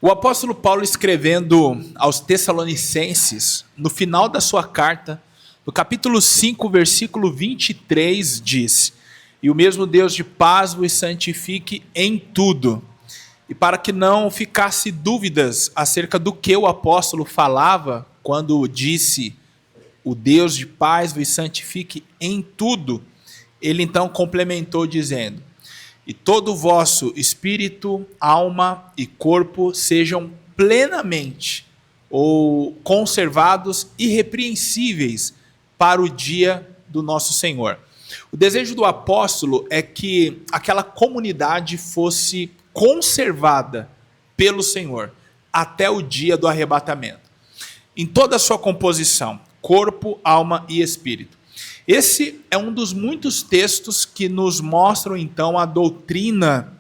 O apóstolo Paulo, escrevendo aos Tessalonicenses, no final da sua carta, no capítulo 5, versículo 23, diz: "E o mesmo Deus de paz vos santifique em tudo." E para que não ficasse dúvidas acerca do que o apóstolo falava quando disse: "O Deus de paz vos santifique em tudo", ele então complementou dizendo: "E todo o vosso espírito, alma e corpo sejam plenamente ou conservados irrepreensíveis para o dia do nosso Senhor." O desejo do apóstolo é que aquela comunidade fosse conservada pelo Senhor até o dia do arrebatamento, em toda a sua composição, corpo, alma e espírito. Esse é um dos muitos textos que nos mostram, então, a doutrina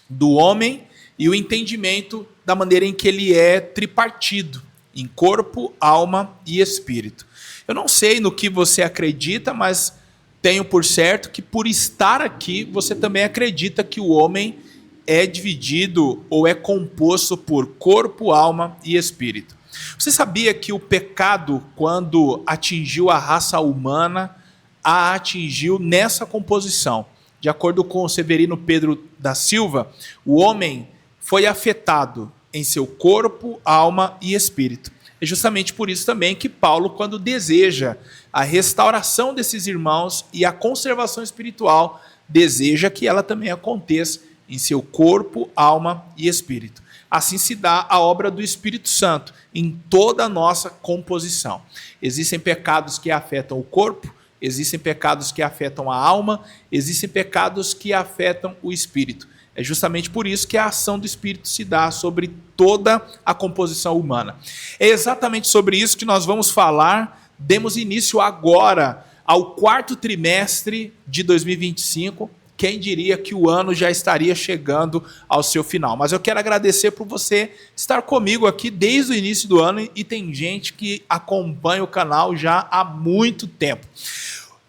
do homem e o entendimento da maneira em que ele é tripartido, em corpo, alma e espírito. Eu não sei no que você acredita, mas tenho por certo que, por estar aqui, você também acredita que o homem é dividido ou é composto por corpo, alma e espírito. Você sabia que o pecado, quando atingiu a raça humana, a atingiu nessa composição? De acordo com Severino Pedro da Silva, o homem foi afetado em seu corpo, alma e espírito. É justamente por isso também que Paulo, quando deseja a restauração desses irmãos e a conservação espiritual, deseja que ela também aconteça em seu corpo, alma e espírito. Assim se dá a obra do Espírito Santo em toda a nossa composição. Existem pecados que afetam o corpo, existem pecados que afetam a alma, existem pecados que afetam o espírito. É justamente por isso que a ação do Espírito se dá sobre toda a composição humana. É exatamente sobre isso que nós vamos falar. Demos início agora ao 4º trimestre de 2025. Quem diria que o ano já estaria chegando ao seu final? Mas eu quero agradecer por você estar comigo aqui desde o início do ano, e tem gente que acompanha o canal já há muito tempo.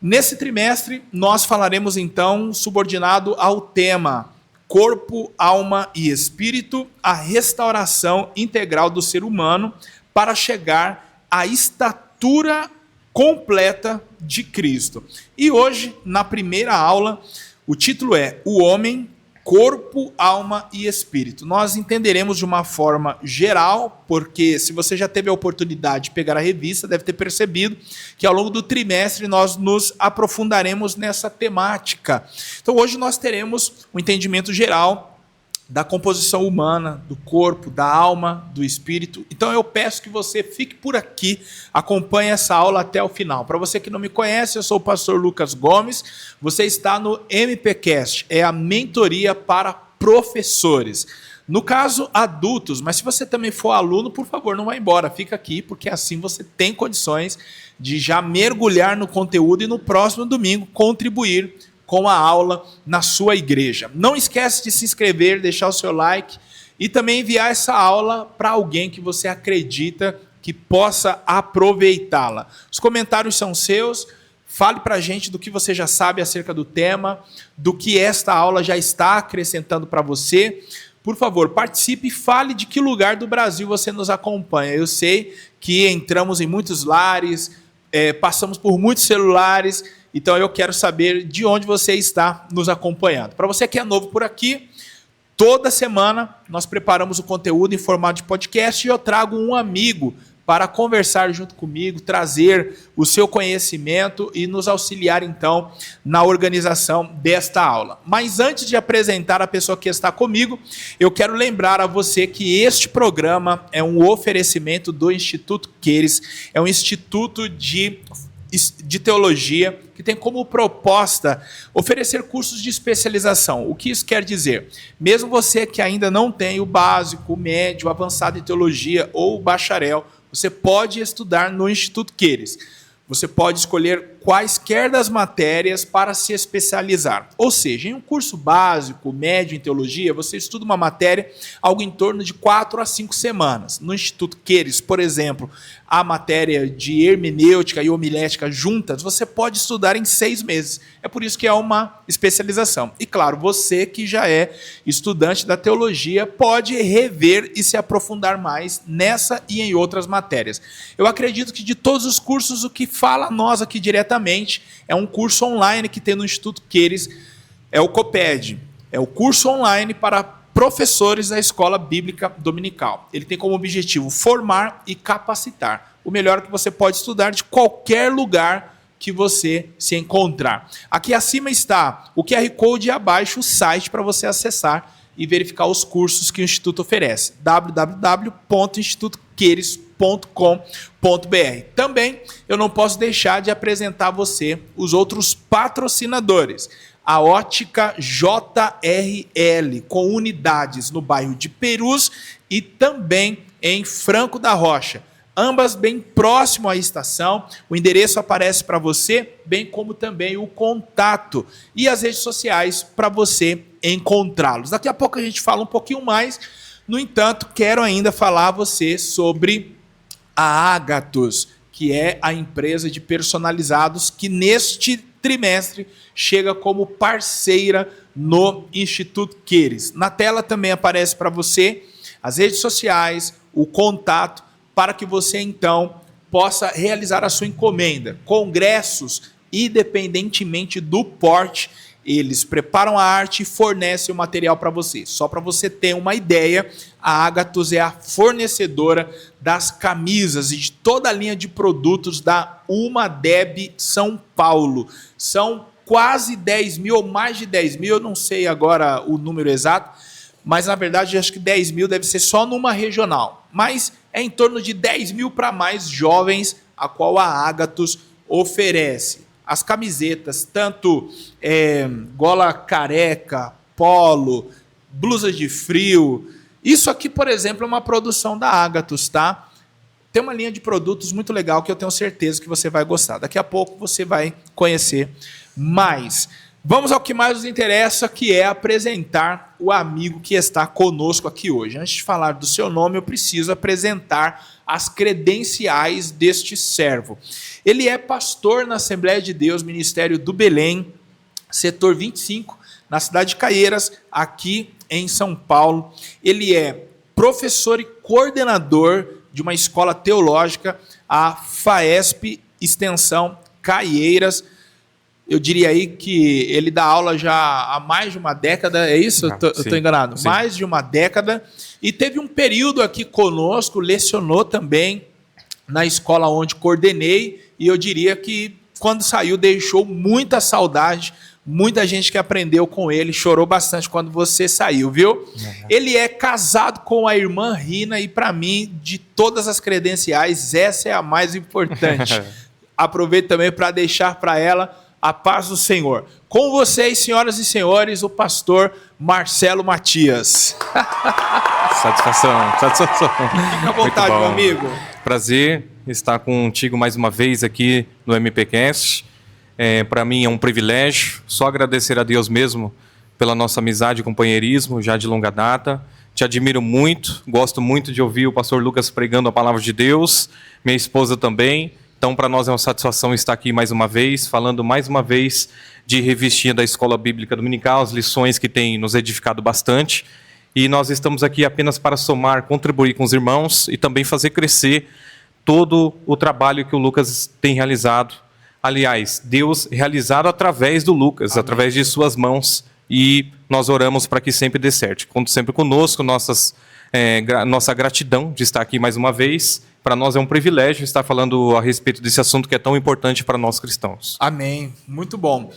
Nesse trimestre, nós falaremos então, subordinado ao tema corpo, alma e espírito, a restauração integral do ser humano para chegar à estatura completa de Cristo. E hoje, na primeira aula, o título é O Homem, Corpo, Alma e Espírito. Nós entenderemos de uma forma geral, porque se você já teve a oportunidade de pegar a revista, deve ter percebido que ao longo do trimestre nós nos aprofundaremos nessa temática. Então hoje nós teremos um entendimento geral da composição humana, do corpo, da alma, do espírito. Então eu peço que você fique por aqui, acompanhe essa aula até o final. Para você que não me conhece, eu sou o pastor Lucas Gomes, você está no MPcast, é a mentoria para professores. No caso, adultos, mas se você também for aluno, por favor, não vá embora, fica aqui, porque assim você tem condições de já mergulhar no conteúdo e no próximo domingo contribuir com a aula na sua igreja. Não esquece de se inscrever, deixar o seu like e também enviar essa aula para alguém que você acredita que possa aproveitá-la. Os comentários são seus, fale para a gente do que você já sabe acerca do tema, do que esta aula já está acrescentando para você. Por favor, participe e fale de que lugar do Brasil você nos acompanha. Eu sei que entramos em muitos lares, passamos por muitos celulares, então eu quero saber de onde você está nos acompanhando. Para você que é novo por aqui, toda semana nós preparamos o conteúdo em formato de podcast e eu trago um amigo para conversar junto comigo, trazer o seu conhecimento e nos auxiliar então na organização desta aula. Mas antes de apresentar a pessoa que está comigo, eu quero lembrar a você que este programa é um oferecimento do Instituto Queires, é um instituto de teologia que tem como proposta oferecer cursos de especialização. O que isso quer dizer? Mesmo você que ainda não tem o básico, o médio, o avançado em teologia ou o bacharel, você pode estudar no Instituto Queires. Você pode escolher quaisquer das matérias para se especializar. Ou seja, em um curso básico, médio em teologia, você estuda uma matéria algo em torno de 4 a 5 semanas. No Instituto Queires, por exemplo, a matéria de hermenêutica e homilética juntas, você pode estudar em 6 meses. É por isso que é uma especialização. E claro, você que já é estudante da teologia pode rever e se aprofundar mais nessa e em outras matérias. Eu acredito que de todos os cursos, o que fala a nós aqui diretamente é um curso online que tem no Instituto Queires, é o COPED. É o curso online para professores da Escola Bíblica Dominical. Ele tem como objetivo formar e capacitar. O melhor que você pode estudar de qualquer lugar que você se encontrar. Aqui acima está o QR Code e abaixo o site para você acessar e verificar os cursos que o Instituto oferece. www.institutoqueires.com.br. Também eu não posso deixar de apresentar a você os outros patrocinadores. A Ótica JRL, com unidades no bairro de Perus e também em Franco da Rocha. Ambas bem próximo à estação. O endereço aparece para você, bem como também o contato e as redes sociais para você encontrá-los. Daqui a pouco a gente fala um pouquinho mais. No entanto, quero ainda falar a você sobre a Ágatos, que é a empresa de personalizados que neste trimestre chega como parceira no Instituto Queires. Na tela também aparece para você as redes sociais, o contato, para que você então possa realizar a sua encomenda. Congressos, independentemente do porte, eles preparam a arte e fornecem o material para você. Só para você ter uma ideia, a Ágatos é a fornecedora das camisas e de toda a linha de produtos da UMADEB São Paulo. São quase 10 mil, ou mais de 10 mil, eu não sei agora o número exato, mas na verdade eu acho que 10 mil deve ser só numa regional. Mas é em torno de 10 mil para mais jovens, a qual a Ágatos oferece. As camisetas, tanto gola careca, polo, blusa de frio. Isso aqui, por exemplo, é uma produção da Ágatos, tá? Tem uma linha de produtos muito legal que eu tenho certeza que você vai gostar. Daqui a pouco você vai conhecer mais. Vamos ao que mais nos interessa, que é apresentar o amigo que está conosco aqui hoje. Antes de falar do seu nome, eu preciso apresentar as credenciais deste servo. Ele é pastor na Assembleia de Deus, Ministério do Belém, setor 25, na cidade de Caieiras, aqui em São Paulo. Ele é professor e coordenador de uma escola teológica, a FAESP Extensão Caieiras. Eu diria aí que ele dá aula já há mais de uma década, é isso? Eu estou enganado? Sim. Mais de uma década. E teve um período aqui conosco, lecionou também na escola onde coordenei, e eu diria que quando saiu deixou muita saudade, muita gente que aprendeu com ele, chorou bastante quando você saiu, viu? Uhum. Ele é casado com a irmã Rina e para mim, de todas as credenciais, essa é a mais importante. Aproveito também para deixar para ela a paz do Senhor. Com vocês, senhoras e senhores, o pastor Marcelo Matias. Satisfação. Fica à vontade, meu amigo. Prazer estar contigo mais uma vez aqui no MPcast. Para mim é um privilégio. Só agradecer a Deus mesmo pela nossa amizade e companheirismo, já de longa data. Te admiro muito, gosto muito de ouvir o pastor Lucas pregando a palavra de Deus, minha esposa também. Então, para nós é uma satisfação estar aqui mais uma vez, falando mais uma vez de revistinha da Escola Bíblica Dominical, as lições que têm nos edificado bastante. E nós estamos aqui apenas para somar, contribuir com os irmãos e também fazer crescer todo o trabalho que o Lucas tem realizado. Aliás, Deus realizado através do Lucas, amém, através de suas mãos. E nós oramos para que sempre dê certo. Conto sempre conosco, nossa gratidão de estar aqui mais uma vez. Para nós é um privilégio estar falando a respeito desse assunto que é tão importante para nós cristãos. Amém. Muito bom.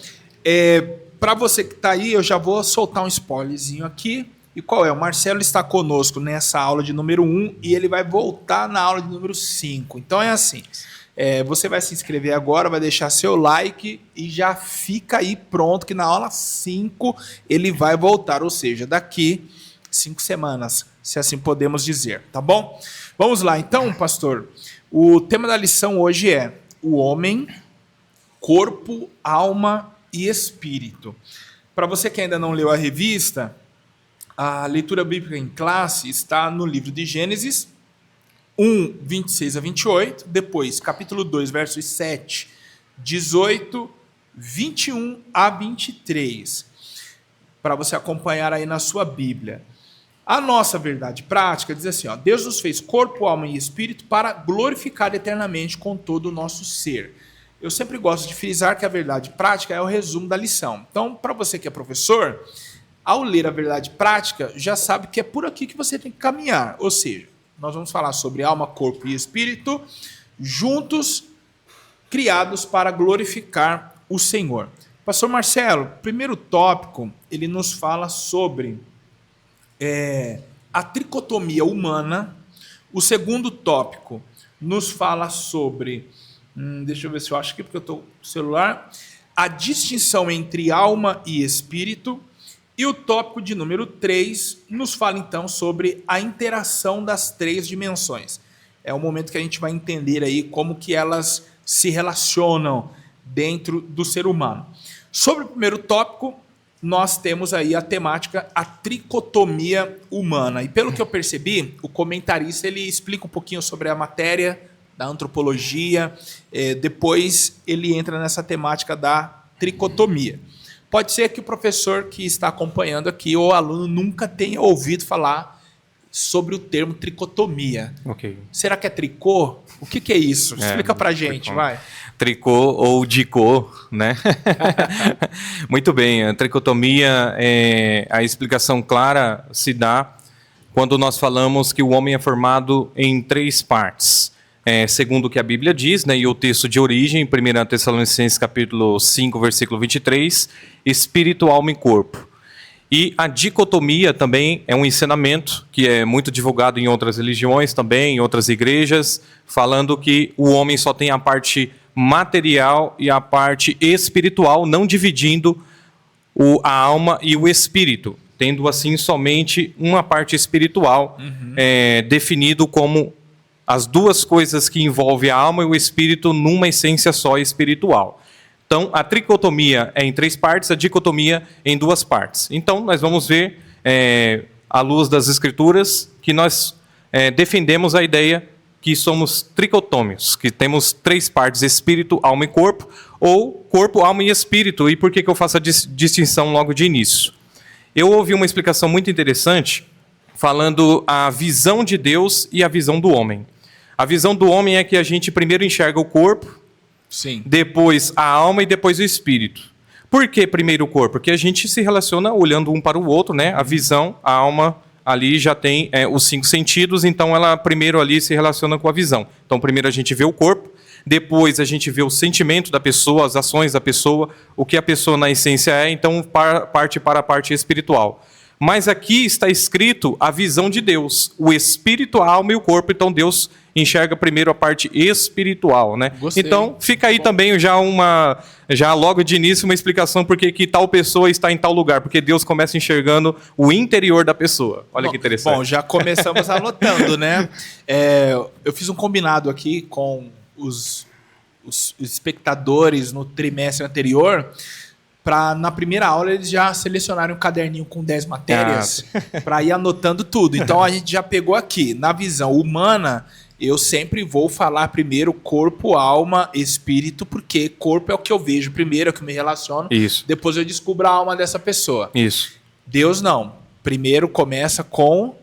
Para você que está aí, eu já vou soltar um spoilerzinho aqui. E qual é? O Marcelo está conosco nessa aula de número 1 e ele vai voltar na aula de número 5. Então é assim, você vai se inscrever agora, vai deixar seu like e já fica aí pronto que na aula 5 ele vai voltar, ou seja, daqui 5 semanas, se assim podemos dizer, tá bom? Vamos lá, então, pastor. O tema da lição hoje é: o homem corpo, alma e espírito. Para você que ainda não leu a revista, a leitura bíblica em classe está no livro de Gênesis 1, 26 a 28, depois capítulo 2, versos 7, 18, 21 a 23, para você acompanhar aí na sua Bíblia. A nossa verdade prática diz assim, ó, Deus nos fez corpo, alma e espírito para glorificar eternamente com todo o nosso ser. Eu sempre gosto de frisar que a verdade prática é o resumo da lição. Então, para você que é professor, ao ler a verdade prática, já sabe que é por aqui que você tem que caminhar. Ou seja, nós vamos falar sobre alma, corpo e espírito, juntos, criados para glorificar o Senhor. Pastor Marcelo, primeiro tópico, ele nos fala sobre a tricotomia humana. O segundo tópico nos fala sobre... deixa eu ver se eu acho aqui, porque eu estou com o celular. A distinção entre alma e espírito. E o tópico de número 3 nos fala, então, sobre a interação das três dimensões. É o momento que a gente vai entender aí como que elas se relacionam dentro do ser humano. Sobre o primeiro tópico, nós temos aí a temática, a tricotomia humana. E pelo que eu percebi, o comentarista ele explica um pouquinho sobre a matéria da antropologia, depois ele entra nessa temática da tricotomia. Pode ser que o professor que está acompanhando aqui, ou o aluno, nunca tenha ouvido falar sobre o termo tricotomia. Okay. Será que é tricô? O que é isso? Explica pra gente, tricô. vai. Tricô ou dicô, né? Muito bem, a tricotomia, a explicação clara se dá quando nós falamos que o homem é formado em três partes. Segundo o que a Bíblia diz, né, e o texto de origem, 1 Tessalonicenses capítulo 5, versículo 23, espírito, alma e corpo. E a dicotomia também é um ensinamento que é muito divulgado em outras religiões também, em outras igrejas, falando que o homem só tem a parte material e a parte espiritual, não dividindo a alma e o espírito, tendo assim somente uma parte espiritual, definido como as duas coisas que envolvem a alma e o espírito numa essência só espiritual. Então, a tricotomia é em três partes, a dicotomia em duas partes. Então, nós vamos ver, à luz das Escrituras, que nós defendemos a ideia que somos tricotômios, que temos três partes, espírito, alma e corpo, ou corpo, alma e espírito. E por que eu faço a distinção logo de início? Eu ouvi uma explicação muito interessante, falando a visão de Deus e a visão do homem. A visão do homem é que a gente primeiro enxerga o corpo, sim, depois a alma e depois o espírito. Por que primeiro o corpo? Porque a gente se relaciona olhando um para o outro, né? A visão, a alma ali já tem os 5 sentidos, então ela primeiro ali se relaciona com a visão. Então primeiro a gente vê o corpo, depois a gente vê o sentimento da pessoa, as ações da pessoa, o que a pessoa na essência é, então parte para a parte espiritual. Mas aqui está escrito a visão de Deus, o espírito, a alma e o corpo. Então Deus enxerga primeiro a parte espiritual, né? Gostei. Então fica aí também já logo de início uma explicação porque que tal pessoa está em tal lugar, porque Deus começa enxergando o interior da pessoa. Olha que interessante. Bom, já começamos anotando, né? Eu fiz um combinado aqui com os espectadores no trimestre anterior, para na primeira aula eles já selecionarem um caderninho com 10 matérias para ir anotando tudo. Então a gente já pegou aqui, na visão humana, eu sempre vou falar primeiro corpo, alma, espírito, porque corpo é o que eu vejo primeiro, é o que eu me relaciono. Isso. Depois eu descubro a alma dessa pessoa. Isso. Deus não. Primeiro começa com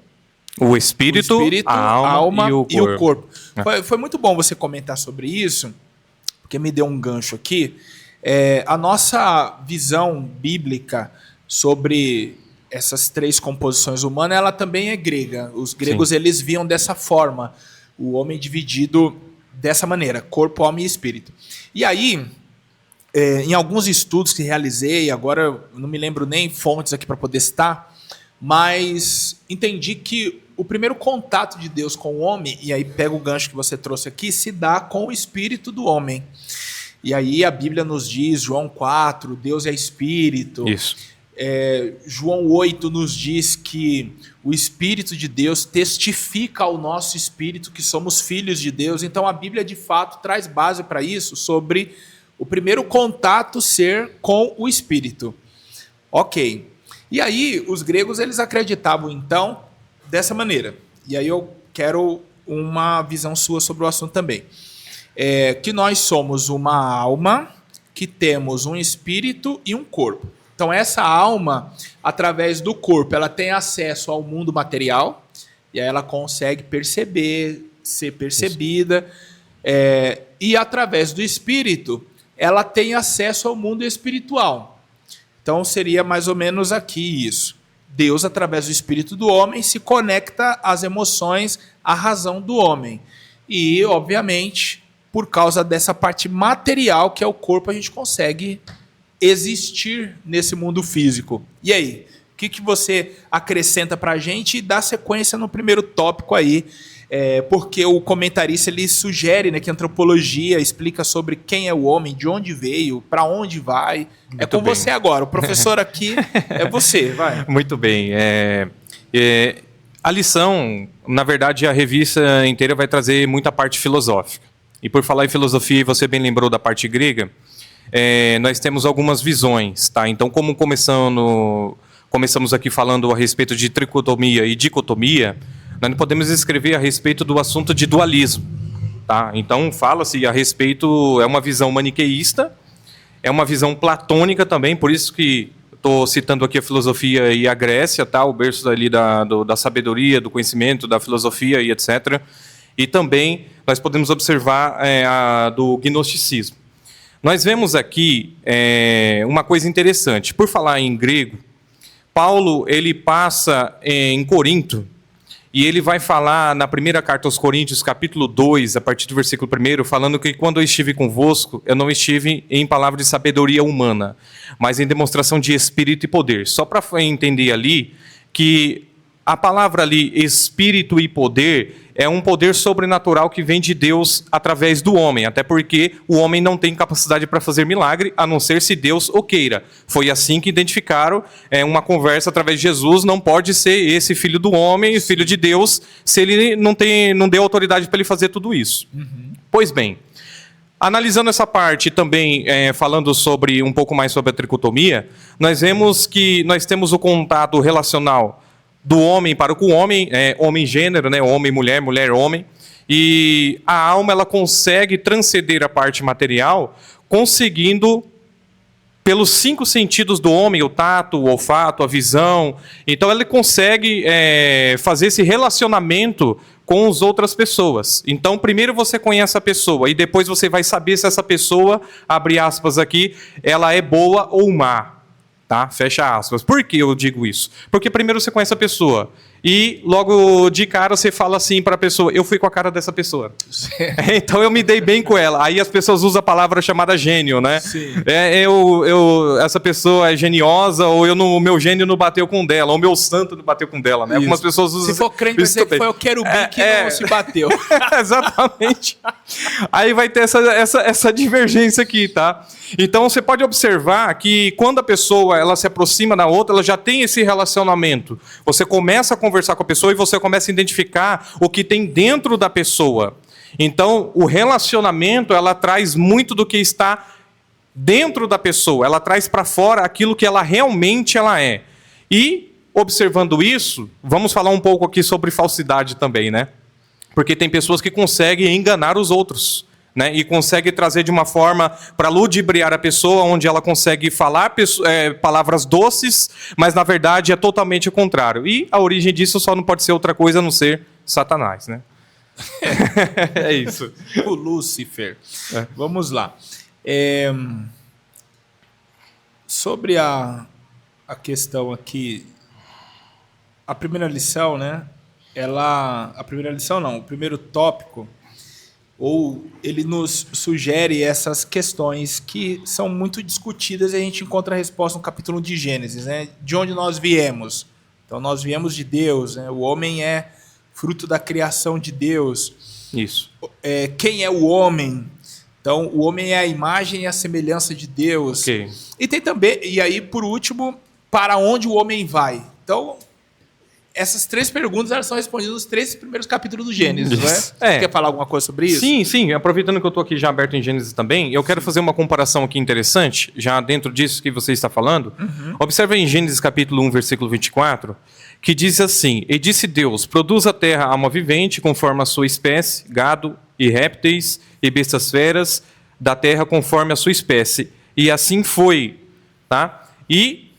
o espírito, a alma e o corpo. Foi muito bom você comentar sobre isso, porque me deu um gancho aqui. A nossa visão bíblica sobre essas três composições humanas, ela também é grega. Os gregos, sim, eles viam dessa forma, o homem dividido dessa maneira, corpo, alma e espírito. E aí, em alguns estudos que realizei, agora eu não me lembro nem fontes aqui para poder citar, mas entendi que o primeiro contato de Deus com o homem, e aí pega o gancho que você trouxe aqui, se dá com o espírito do homem. E aí a Bíblia nos diz, João 4, Deus é espírito. Isso. João 8 nos diz que o Espírito de Deus testifica ao nosso espírito que somos filhos de Deus. Então a Bíblia de fato traz base para isso, sobre O primeiro contato ser com o espírito. Ok. E aí, os gregos, eles acreditavam, então, dessa maneira. E aí eu quero uma visão sua sobre o assunto também. Que nós somos uma alma, que temos um espírito e um corpo. Então, essa alma, através do corpo, ela tem acesso ao mundo material, e aí ela consegue perceber, ser percebida, e através do espírito, ela tem acesso ao mundo espiritual. Então, seria mais ou menos aqui isso. Deus, através do espírito do homem, se conecta às emoções, à razão do homem. E, obviamente, por causa dessa parte material, que é o corpo, a gente consegue existir nesse mundo físico. E aí, o que você acrescenta para a gente e dá sequência no primeiro tópico aí, porque o comentarista ele sugere, né, que a antropologia explica sobre quem é o homem, de onde veio, para onde vai. É com você agora, o professor aqui é você, vai. Muito bem. A lição, na verdade, a revista inteira vai trazer muita parte filosófica. E por falar em filosofia, e você bem lembrou da parte grega, nós temos algumas visões, tá? Então, como começamos aqui falando a respeito de tricotomia e dicotomia, nós não podemos escrever a respeito do assunto de dualismo, tá? Então, fala-se a respeito, é uma visão maniqueísta, é uma visão platônica também, por isso que estou citando aqui a filosofia e a Grécia, tá? O berço ali da sabedoria, do conhecimento, da filosofia e etc. E também nós podemos observar do gnosticismo. Nós vemos aqui uma coisa interessante. Por falar em grego, Paulo ele passa em Corinto e ele vai falar na primeira carta aos Coríntios, capítulo 2, a partir do versículo 1, falando que quando eu estive convosco, eu não estive em palavra de sabedoria humana, mas em demonstração de espírito e poder. Só para entender ali que a palavra ali, espírito e poder, é um poder sobrenatural que vem de Deus através do homem, até porque o homem não tem capacidade para fazer milagre, a não ser se Deus o queira. Foi assim que identificaram uma conversa através de Jesus, não pode ser esse filho do homem, filho de Deus, se ele não deu autoridade para ele fazer tudo isso. Uhum. Pois bem, analisando essa parte também, falando um pouco mais sobre a tricotomia, nós vemos que nós temos o contato relacional do homem para o homem, homem-gênero, né? Homem, mulher, mulher, homem. E a alma ela consegue transcender a parte material, conseguindo, pelos 5 sentidos do homem, o tato, o olfato, a visão. Então, ele consegue fazer esse relacionamento com as outras pessoas. Então, primeiro você conhece a pessoa e depois você vai saber se essa pessoa, abre aspas aqui, ela é boa ou má. Tá? Fecha aspas. Por que eu digo isso? Porque primeiro você conhece a pessoa e logo de cara você fala assim para a pessoa, eu fui com a cara dessa pessoa. Então eu me dei bem com ela. Aí as pessoas usam a palavra chamada gênio, né? Sim. Essa pessoa é geniosa ou o meu gênio não bateu com dela, ou o meu santo não bateu com dela, né? Algumas pessoas usam. Se for crente, vai dizer que foi o querubim que não se bateu. Exatamente. Aí vai ter essa divergência aqui, tá? Então você pode observar que quando a pessoa ela se aproxima da outra, ela já tem esse relacionamento. Você começa a conversar com a pessoa e você começa a identificar o que tem dentro da pessoa. Então, o relacionamento, ela traz muito do que está dentro da pessoa. Ela traz para fora aquilo que ela realmente ela é. E, observando isso, vamos falar um pouco aqui sobre falsidade também, né? Porque tem pessoas que conseguem enganar os outros, né? E consegue trazer de uma forma para ludibriar a pessoa, onde ela consegue falar palavras doces, mas na verdade é totalmente o contrário. E a origem disso só não pode ser outra coisa a não ser Satanás, né? É isso. O Lúcifer. Vamos lá. Sobre a questão aqui, a primeira lição, né? O primeiro tópico, ou ele nos sugere essas questões que são muito discutidas e a gente encontra a resposta no capítulo 1 de Gênesis, né? De onde nós viemos? Então, nós viemos de Deus, né? O homem é fruto da criação de Deus. Isso. Quem é o homem? Então, o homem é a imagem e a semelhança de Deus. Okay. E tem também, e aí, por último, para onde o homem vai? Então, essas 3 perguntas elas são respondidas nos 3 primeiros capítulos do Gênesis, não é? Você quer falar alguma coisa sobre isso? Sim. Aproveitando que eu estou aqui já aberto em Gênesis também, eu quero fazer uma comparação aqui interessante, já dentro disso que você está falando. Observe em Gênesis capítulo 1, versículo 24, que diz assim: E disse Deus, produz a terra alma vivente, conforme a sua espécie, gado e répteis e bestas feras da terra, conforme a sua espécie. E assim foi. Tá? E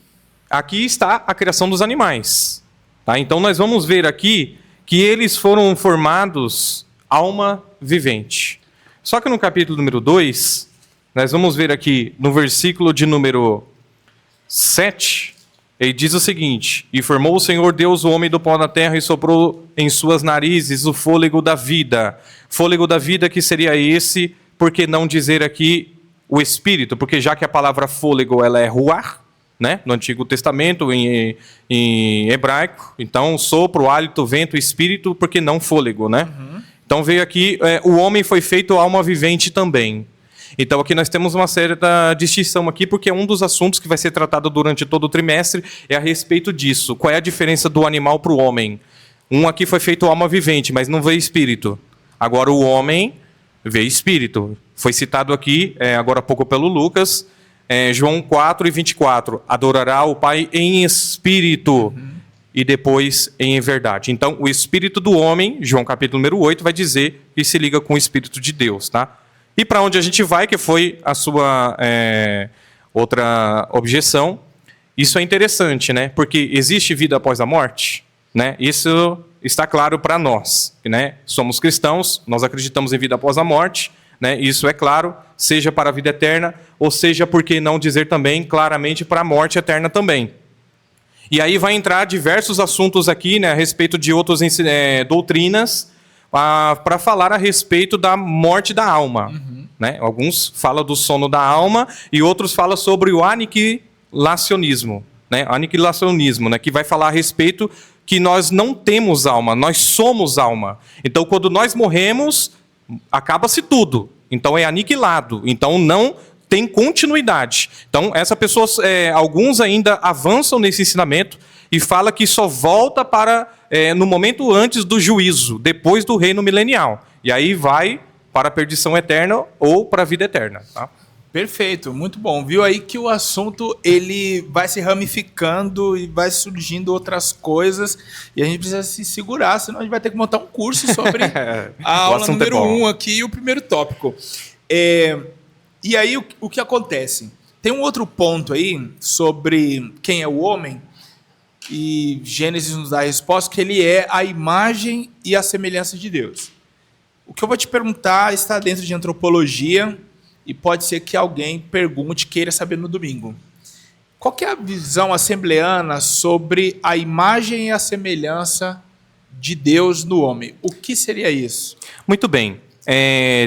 aqui está a criação dos animais. Tá? Então nós vamos ver aqui que eles foram formados alma vivente. Só que no capítulo número 2, nós vamos ver aqui no versículo de número 7, ele diz o seguinte: E formou o Senhor Deus o homem do pó da terra e soprou em suas narizes o fôlego da vida. Fôlego da vida que seria esse, por que não dizer aqui o espírito? Porque já que a palavra fôlego ela é ruach, né? No Antigo Testamento, em hebraico. Então, sopro, hálito, vento, espírito, porque não fôlego, né? Então, veio aqui, o homem foi feito alma vivente também. Então, aqui nós temos uma certa distinção aqui, porque um dos assuntos que vai ser tratado durante todo o trimestre é a respeito disso. Qual é a diferença do animal para o homem? Um aqui foi feito alma vivente, mas não veio espírito. Agora, o homem veio espírito. Foi citado aqui, agora há pouco pelo Lucas, João 4 e 24, adorará o Pai em espírito e depois em verdade. Então, o espírito do homem, João capítulo número 8, vai dizer que se liga com o espírito de Deus. Tá? E para onde a gente vai, que foi a sua outra objeção, isso é interessante, né? Porque existe vida após a morte, né? Isso está claro para nós, né? Somos cristãos, nós acreditamos em vida após a morte, né? Isso é claro, seja para a vida eterna, ou seja, por que não dizer também claramente para a morte eterna também. E aí vai entrar diversos assuntos aqui, né, a respeito de outras doutrinas, para falar a respeito da morte da alma. Né? Alguns falam do sono da alma e outros falam sobre o aniquilacionismo. Né? Aniquilacionismo, né? Que vai falar a respeito que nós não temos alma, nós somos alma. Então, quando nós morremos, acaba-se tudo. Então é aniquilado. Então não tem continuidade. Então essa pessoa, alguns ainda avançam nesse ensinamento e fala que só volta para no momento antes do juízo, depois do reino milenial. E aí vai para a perdição eterna ou para a vida eterna. Tá? Perfeito, muito bom. Viu aí que o assunto ele vai se ramificando e vai surgindo outras coisas e a gente precisa se segurar, senão a gente vai ter que montar um curso sobre a aula número 1 aqui e o primeiro tópico. E aí o que acontece? Tem um outro ponto aí sobre quem é o homem e Gênesis nos dá a resposta que ele é a imagem e a semelhança de Deus. O que eu vou te perguntar está dentro de antropologia e pode ser que alguém pergunte, queira saber no domingo. Qual que é a visão assembleana sobre a imagem e a semelhança de Deus no homem? O que seria isso? Muito bem.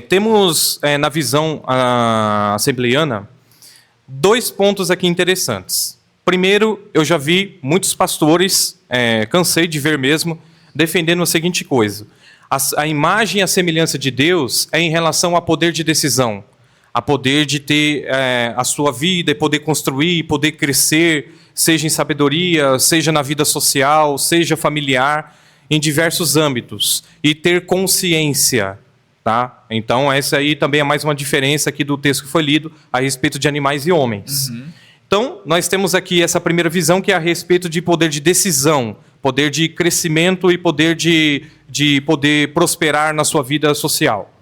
Temos na visão assembleana 2 pontos aqui interessantes. Primeiro, eu já vi muitos pastores, cansei de ver mesmo, defendendo a seguinte coisa. A imagem e a semelhança de Deus é em relação ao poder de decisão, a poder de ter a sua vida e poder construir, poder crescer, seja em sabedoria, seja na vida social, seja familiar, em diversos âmbitos, e ter consciência. Tá? Então, essa aí também é mais uma diferença aqui do texto que foi lido a respeito de animais e homens. Então, nós temos aqui essa primeira visão que é a respeito de poder de decisão, poder de crescimento e poder de poder prosperar na sua vida social.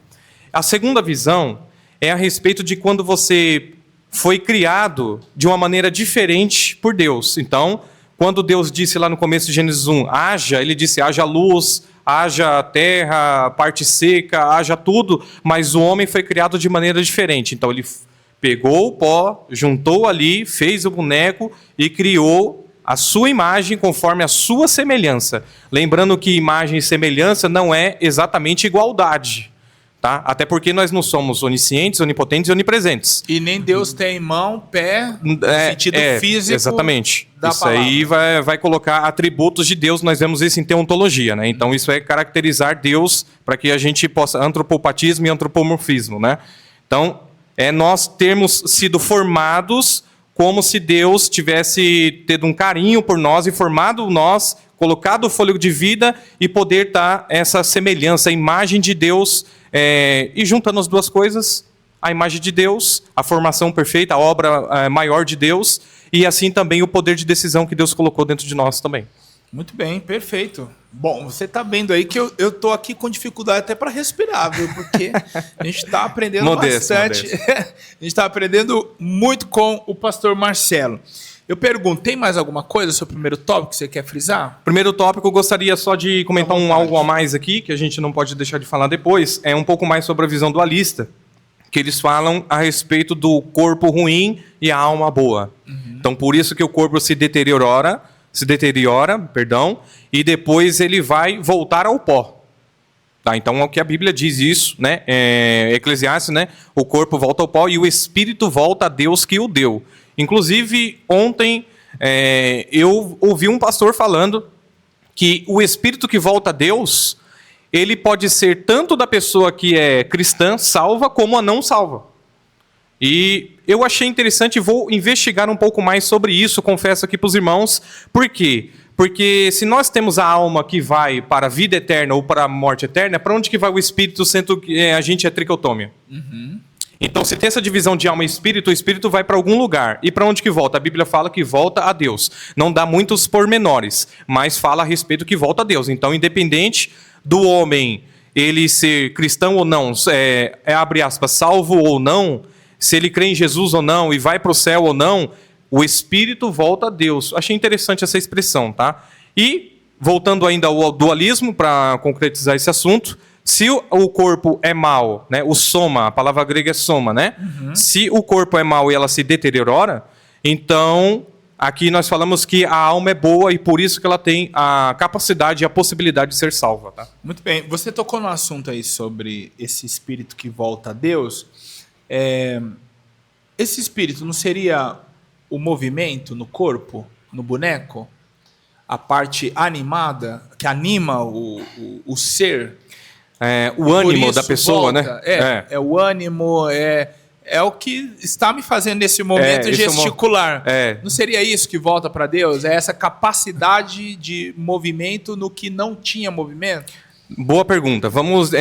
A segunda visão é a respeito de quando você foi criado de uma maneira diferente por Deus. Então, quando Deus disse lá no começo de Gênesis 1, haja, ele disse, haja luz, haja terra, parte seca, haja tudo, mas o homem foi criado de maneira diferente. Então, ele pegou o pó, juntou ali, fez o boneco e criou a sua imagem conforme a sua semelhança. Lembrando que imagem e semelhança não é exatamente igualdade. Tá? Até porque nós não somos oniscientes, onipotentes e onipresentes. E nem Deus tem mão, pé, no sentido físico. Exatamente. Da isso palavra. Aí vai colocar atributos de Deus, nós vemos isso em teontologia. Né? Então isso é caracterizar Deus para que a gente possa antropopatismo e antropomorfismo. Né? Então, nós termos sido formados como se Deus tivesse tido um carinho por nós e formado nós colocado o fôlego de vida e poder dar essa semelhança, a imagem de Deus, e juntando as duas coisas, a imagem de Deus, a formação perfeita, a obra maior de Deus, e assim também o poder de decisão que Deus colocou dentro de nós também. Muito bem, perfeito. Bom, você está vendo aí que eu estou aqui com dificuldade até para respirar, viu? Porque a gente está aprendendo bastante. A gente está aprendendo muito com o pastor Marcelo. Eu pergunto, tem mais alguma coisa sobre o primeiro tópico que você quer frisar? Primeiro tópico, eu gostaria só de comentar algo a mais aqui, que a gente não pode deixar de falar depois, é um pouco mais sobre a visão dualista, que eles falam a respeito do corpo ruim e a alma boa. Então, por isso que o corpo se deteriora, e depois ele vai voltar ao pó. Tá, então é o que a Bíblia diz isso, né? Eclesiastes, né? O corpo volta ao pó e o espírito volta a Deus que o deu. Inclusive, ontem eu ouvi um pastor falando que o espírito que volta a Deus, ele pode ser tanto da pessoa que é cristã, salva, como a não salva. E eu achei interessante e vou investigar um pouco mais sobre isso, confesso aqui para os irmãos. Por quê? Porque se nós temos a alma que vai para a vida eterna ou para a morte eterna, para onde que vai o espírito, sendo que a gente é tricotômia? Então, se tem essa divisão de alma e espírito, o espírito vai para algum lugar. E para onde que volta? A Bíblia fala que volta a Deus. Não dá muitos pormenores, mas fala a respeito que volta a Deus. Então, independente do homem ele ser cristão ou não, abre aspas, salvo ou não, se ele crê em Jesus ou não e vai para o céu ou não, o espírito volta a Deus. Achei interessante essa expressão, tá? E, voltando ainda ao dualismo, para concretizar esse assunto, se o corpo é mau, né, o soma, a palavra grega é soma, né? Se o corpo é mau e ela se deteriora, então aqui nós falamos que a alma é boa e por isso que ela tem a capacidade e a possibilidade de ser salva, tá? Muito bem. Você tocou no assunto aí sobre esse espírito que volta a Deus. Esse espírito não seria o movimento no corpo, no boneco? A parte animada, que anima o ser? O ânimo da pessoa, volta, né? É o ânimo, é o que está me fazendo nesse momento gesticular. Não seria isso que volta para Deus? É essa capacidade de movimento no que não tinha movimento? Boa pergunta. Vamos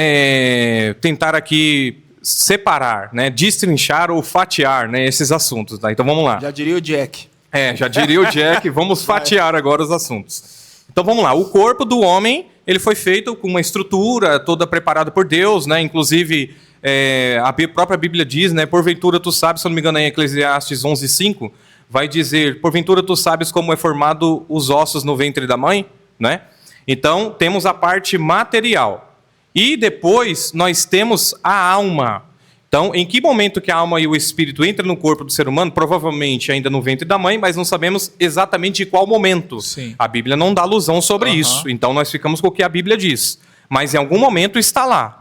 tentar aqui separar, né? Destrinchar ou fatiar, né, esses assuntos. Tá? Então vamos lá. Já diria o Jack. Já diria o Jack. Vamos fatiar agora os assuntos. Então vamos lá. O corpo do homem, ele foi feito com uma estrutura toda preparada por Deus, né? Inclusive, a própria Bíblia diz, né? Porventura tu sabes, se eu não me engano, em Eclesiastes 11:5, vai dizer, porventura tu sabes como é formado os ossos no ventre da mãe, né? Então, temos a parte material. E depois nós temos a alma. Então, em que momento que a alma e o espírito entram no corpo do ser humano? Provavelmente ainda no ventre da mãe, mas não sabemos exatamente de qual momento. Sim. A Bíblia não dá alusão sobre isso. Então, nós ficamos com o que a Bíblia diz. Mas em algum momento está lá.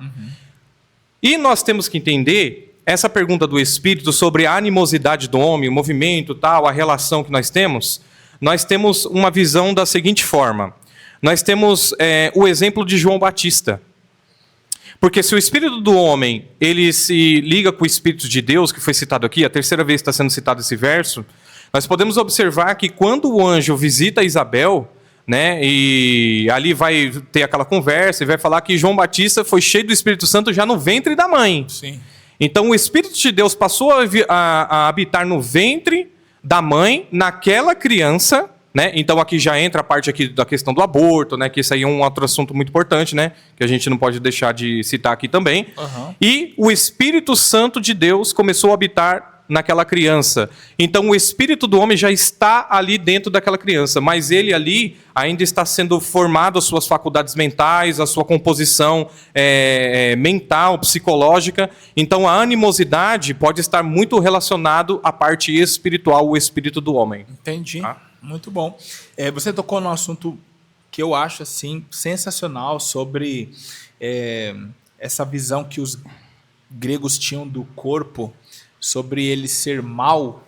E nós temos que entender essa pergunta do espírito sobre a animosidade do homem, o movimento, tal, a relação que nós temos. Nós temos uma visão da seguinte forma. Nós temos o exemplo de João Batista. Porque se o espírito do homem ele se liga com o espírito de Deus, que foi citado aqui, a terceira vez que está sendo citado esse verso, nós podemos observar que quando o anjo visita Isabel, né, e ali vai ter aquela conversa e vai falar que João Batista foi cheio do Espírito Santo já no ventre da mãe. Sim. Então o Espírito de Deus passou a habitar no ventre da mãe, naquela criança, né? Então aqui já entra a parte aqui da questão do aborto, né? Que isso aí é um outro assunto muito importante, né? Que a gente não pode deixar de citar aqui também. E o Espírito Santo de Deus começou a habitar naquela criança. Então o espírito do homem já está ali dentro daquela criança, mas ele ali ainda está sendo formado, as suas faculdades mentais, a sua composição mental, psicológica. Então a animosidade pode estar muito relacionado à parte espiritual, o espírito do homem. Entendi. Muito bom. Você tocou num assunto que eu acho assim sensacional sobre essa visão que os gregos tinham do corpo, sobre ele ser mal,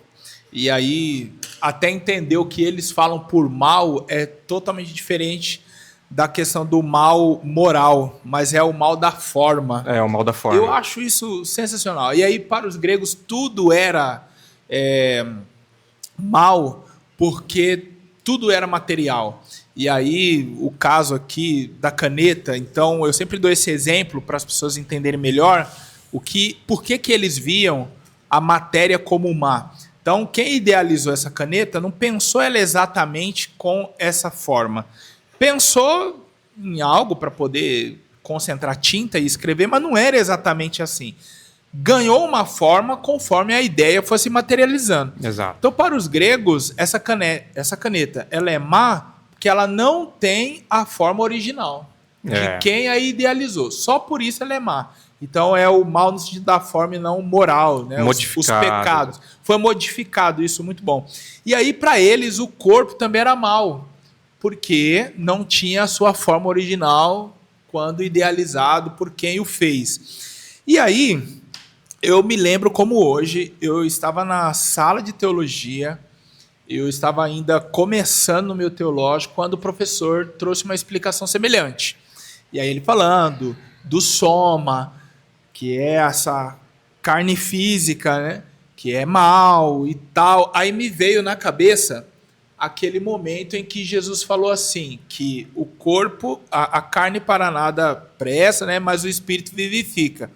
e aí até entender o que eles falam por mal é totalmente diferente da questão do mal moral, mas é o mal da forma. É o mal da forma. Eu acho isso sensacional. E aí para os gregos tudo era mal, porque tudo era material. E aí, o caso aqui da caneta, então eu sempre dou esse exemplo para as pessoas entenderem melhor por que eles viam a matéria como má. Então, quem idealizou essa caneta não pensou ela exatamente com essa forma. Pensou em algo para poder concentrar tinta e escrever, mas não era exatamente assim. Ganhou uma forma conforme a ideia fosse materializando. Exato. Então, para os gregos, essa caneta ela é má porque ela não tem a forma original de quem a idealizou. Só por isso ela é má. Então é o mal no sentido da forma e não moral, né? Os pecados. Foi modificado, isso muito bom. E aí, para eles, o corpo também era mau, porque não tinha a sua forma original quando idealizado por quem o fez. E aí, eu me lembro como hoje, eu estava na sala de teologia, eu estava ainda começando no meu teológico, quando o professor trouxe uma explicação semelhante. E aí ele falando do soma, que é essa carne física, né? Que é mal e tal. Aí me veio na cabeça aquele momento em que Jesus falou assim, que o corpo, a carne para nada presta, né? Mas o espírito vivifica.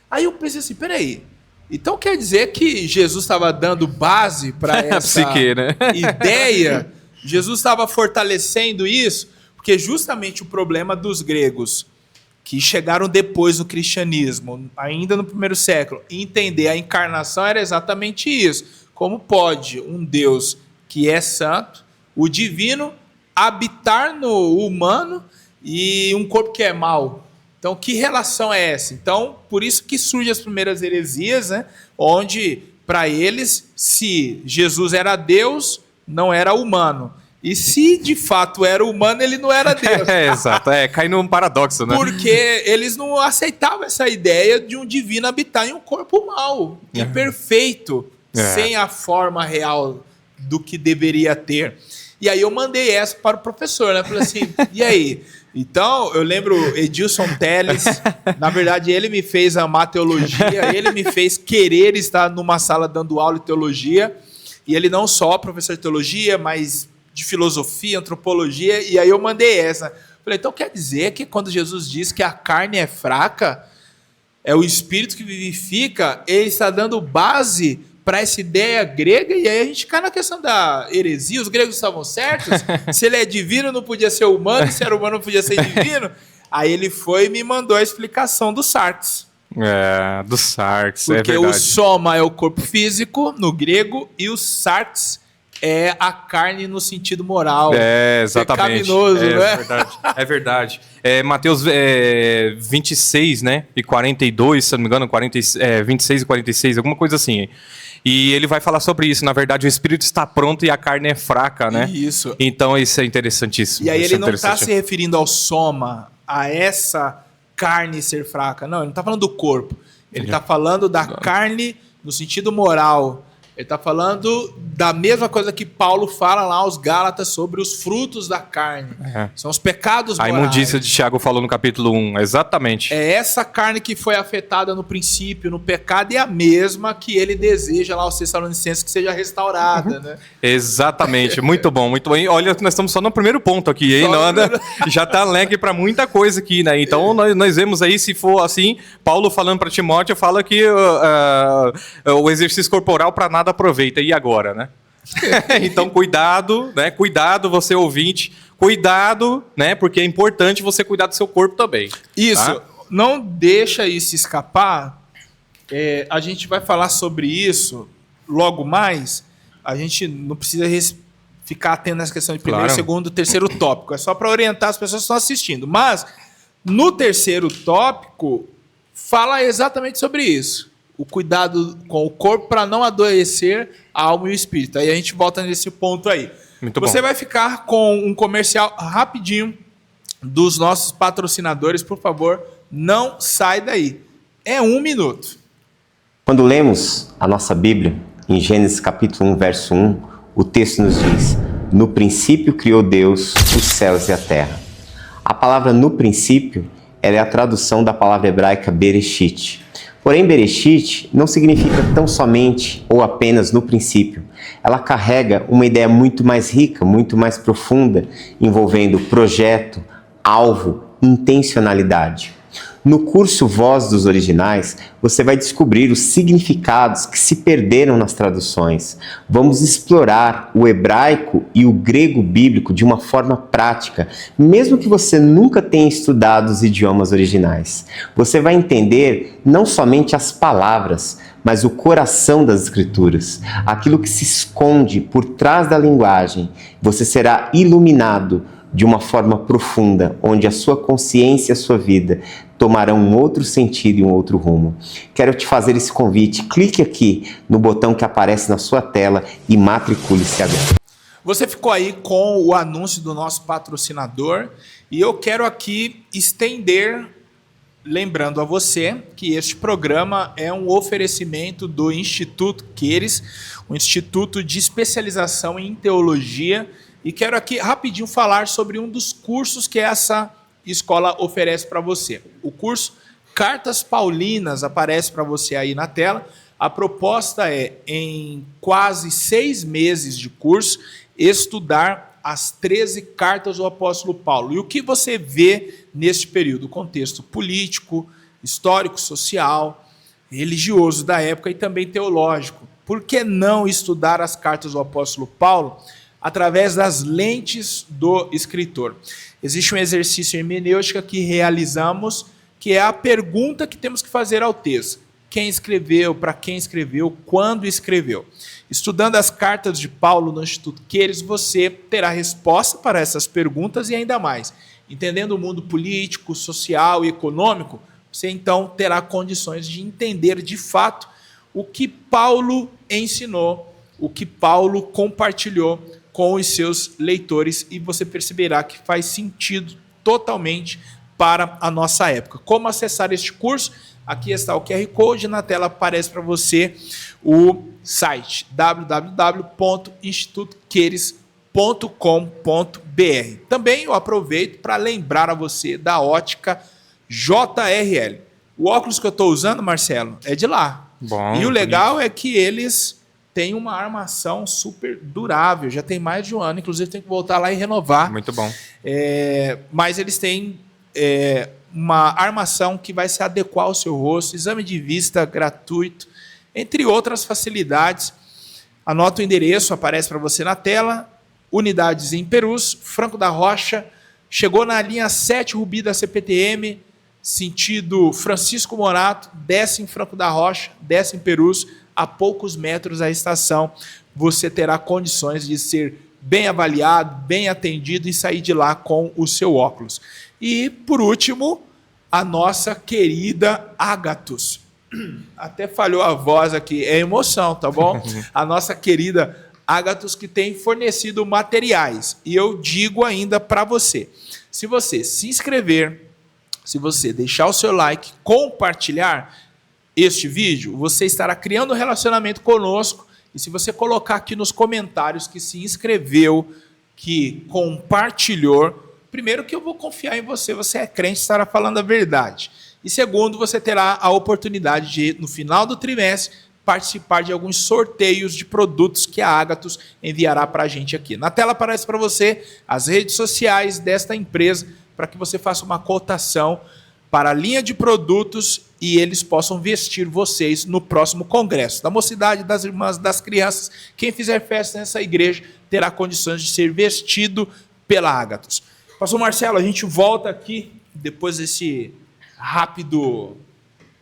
Aí eu pensei assim, peraí, então quer dizer que Jesus estava dando base para essa psique, né? ideia? Jesus estava fortalecendo isso? Porque justamente o problema dos gregos, que chegaram depois do cristianismo, ainda no primeiro século, entender a encarnação era exatamente isso. Como pode um Deus que é santo, o divino, habitar no humano e um corpo que é mau? Então, que relação é essa? Então, por isso que surgem as primeiras heresias, né? Onde, para eles, se Jesus era Deus, não era humano. E se de fato era humano, ele não era Deus. Exato, cai num paradoxo, né? Porque eles não aceitavam essa ideia de um divino habitar em um corpo mau, imperfeito, sem a forma real do que deveria ter. E aí eu mandei essa para o professor, né? Falei assim, e aí? Então, eu lembro Edilson Teles, na verdade ele me fez amar teologia, ele me fez querer estar numa sala dando aula de teologia, e ele não só professor de teologia, mas de filosofia, antropologia, e aí eu mandei essa. Falei, então quer dizer que quando Jesus diz que a carne é fraca, é o espírito que vivifica, ele está dando base para essa ideia grega, e aí a gente cai na questão da heresia, os gregos estavam certos, se ele é divino não podia ser humano, se era humano não podia ser divino. Aí ele foi e me mandou a explicação do Sarx. Do Sarx, é verdade. Porque o soma é o corpo físico, no grego, e o Sarx é a carne no sentido moral. Exatamente. Pecaminoso, né? É verdade. Mateus 26, né? E 42, se não me engano, 26 e 46, alguma coisa assim. E ele vai falar sobre isso. Na verdade, o espírito está pronto e a carne é fraca, né? Isso. Então, isso é interessantíssimo. E aí ele não está se referindo ao soma, a essa carne ser fraca. Não, ele não está falando do corpo. Ele está falando da carne no sentido moral. Ele está falando da mesma coisa que Paulo fala lá aos Gálatas sobre os frutos da carne. São os pecados morais. A imundícia de Tiago falou no capítulo 1, exatamente. É essa carne que foi afetada no princípio, no pecado, e a mesma que ele deseja lá aos Tessalonicenses que seja restaurada, né? Exatamente, muito bom, muito bom. E olha, nós estamos só no primeiro ponto aqui, hein? Já tá leque para muita coisa aqui, né? Então nós vemos aí, se for assim, Paulo falando para Timóteo, fala que o exercício corporal para nada aproveita. E agora, né? Então, cuidado, né? Cuidado, você ouvinte. Cuidado, né? Porque é importante você cuidar do seu corpo também. Isso. Tá? Não deixa isso escapar. A gente vai falar sobre isso logo mais. A gente não precisa ficar atento nessa questão de primeiro, segundo, terceiro tópico. É só para orientar as pessoas que estão assistindo. Mas, no terceiro tópico, fala exatamente sobre isso. O cuidado com o corpo para não adoecer a alma e o espírito. Aí a gente volta nesse ponto aí. Muito Você bom. vai ficar com um comercial rapidinho dos nossos patrocinadores. Por favor, não sai daí. É 1 minuto. Quando lemos a nossa Bíblia, em Gênesis capítulo 1, verso 1, o texto nos diz: no princípio criou Deus os céus e a terra. A palavra no princípio, ela é a tradução da palavra hebraica Bereshit. Porém, Bereshit não significa tão somente ou apenas no princípio, ela carrega uma ideia muito mais rica, muito mais profunda, envolvendo projeto, alvo, intencionalidade. No curso Voz dos Originais, você vai descobrir os significados que se perderam nas traduções. Vamos explorar o hebraico e o grego bíblico de uma forma prática, mesmo que você nunca tenha estudado os idiomas originais. Você vai entender não somente as palavras, mas o coração das Escrituras, aquilo que se esconde por trás da linguagem. Você será iluminado de uma forma profunda, onde a sua consciência e a sua vida tomarão um outro sentido e um outro rumo. Quero te fazer esse convite. Clique aqui no botão que aparece na sua tela e matricule-se agora. Você ficou aí com o anúncio do nosso patrocinador e eu quero aqui estender, lembrando a você que este programa é um oferecimento do Instituto Queires, um instituto de especialização em teologia, e quero aqui rapidinho falar sobre um dos cursos que essa escola oferece para você. O curso Cartas Paulinas aparece para você aí na tela. A proposta é, em quase 6 meses de curso, estudar as 13 cartas do apóstolo Paulo. E o que você vê neste período? O contexto político, histórico, social, religioso da época e também teológico. Por que não estudar as cartas do apóstolo Paulo através das lentes do escritor? Existe um exercício hermenêutica que realizamos, que é a pergunta que temos que fazer ao texto. Quem escreveu, para quem escreveu, quando escreveu. Estudando as cartas de Paulo no Instituto Queires, você terá resposta para essas perguntas e ainda mais. Entendendo o mundo político, social e econômico, você então terá condições de entender de fato o que Paulo ensinou, o que Paulo compartilhou com os seus leitores, e você perceberá que faz sentido totalmente para a nossa época. Como acessar este curso? Aqui está o QR Code, na tela aparece para você o site www.institutoqueires.com.br. Também eu aproveito para lembrar a você da ótica JRL. O óculos que eu estou usando, Marcelo, é de lá. Bom, e o legal é que eles têm uma armação super durável, já tem mais de um ano, inclusive tem que voltar lá e renovar. Muito bom. Mas eles têm uma armação que vai se adequar ao seu rosto, exame de vista gratuito, entre outras facilidades. Anota o endereço, aparece para você na tela, unidades em Perus, Franco da Rocha, chegou na linha 7 Rubi da CPTM, sentido Francisco Morato, desce em Franco da Rocha, desce em Perus, a poucos metros da estação, você terá condições de ser bem avaliado, bem atendido e sair de lá com o seu óculos. E, por último, a nossa querida Agathos. Até falhou a voz aqui, é emoção, tá bom? A nossa querida Agathos, que tem fornecido materiais. E eu digo ainda para você, se você se inscrever, se você deixar o seu like, compartilhar este vídeo, você estará criando um relacionamento conosco. E se você colocar aqui nos comentários que se inscreveu, que compartilhou, primeiro que eu vou confiar em você, você é crente, estará falando a verdade. E segundo, você terá a oportunidade de, no final do trimestre, participar de alguns sorteios de produtos que a Agathos enviará para a gente aqui. Na tela aparece para você as redes sociais desta empresa, para que você faça uma cotação para a linha de produtos e eles possam vestir vocês no próximo congresso da mocidade, das irmãs, das crianças. Quem fizer festa nessa igreja terá condições de ser vestido pela Agathos. Pastor Marcelo, a gente volta aqui depois desse rápido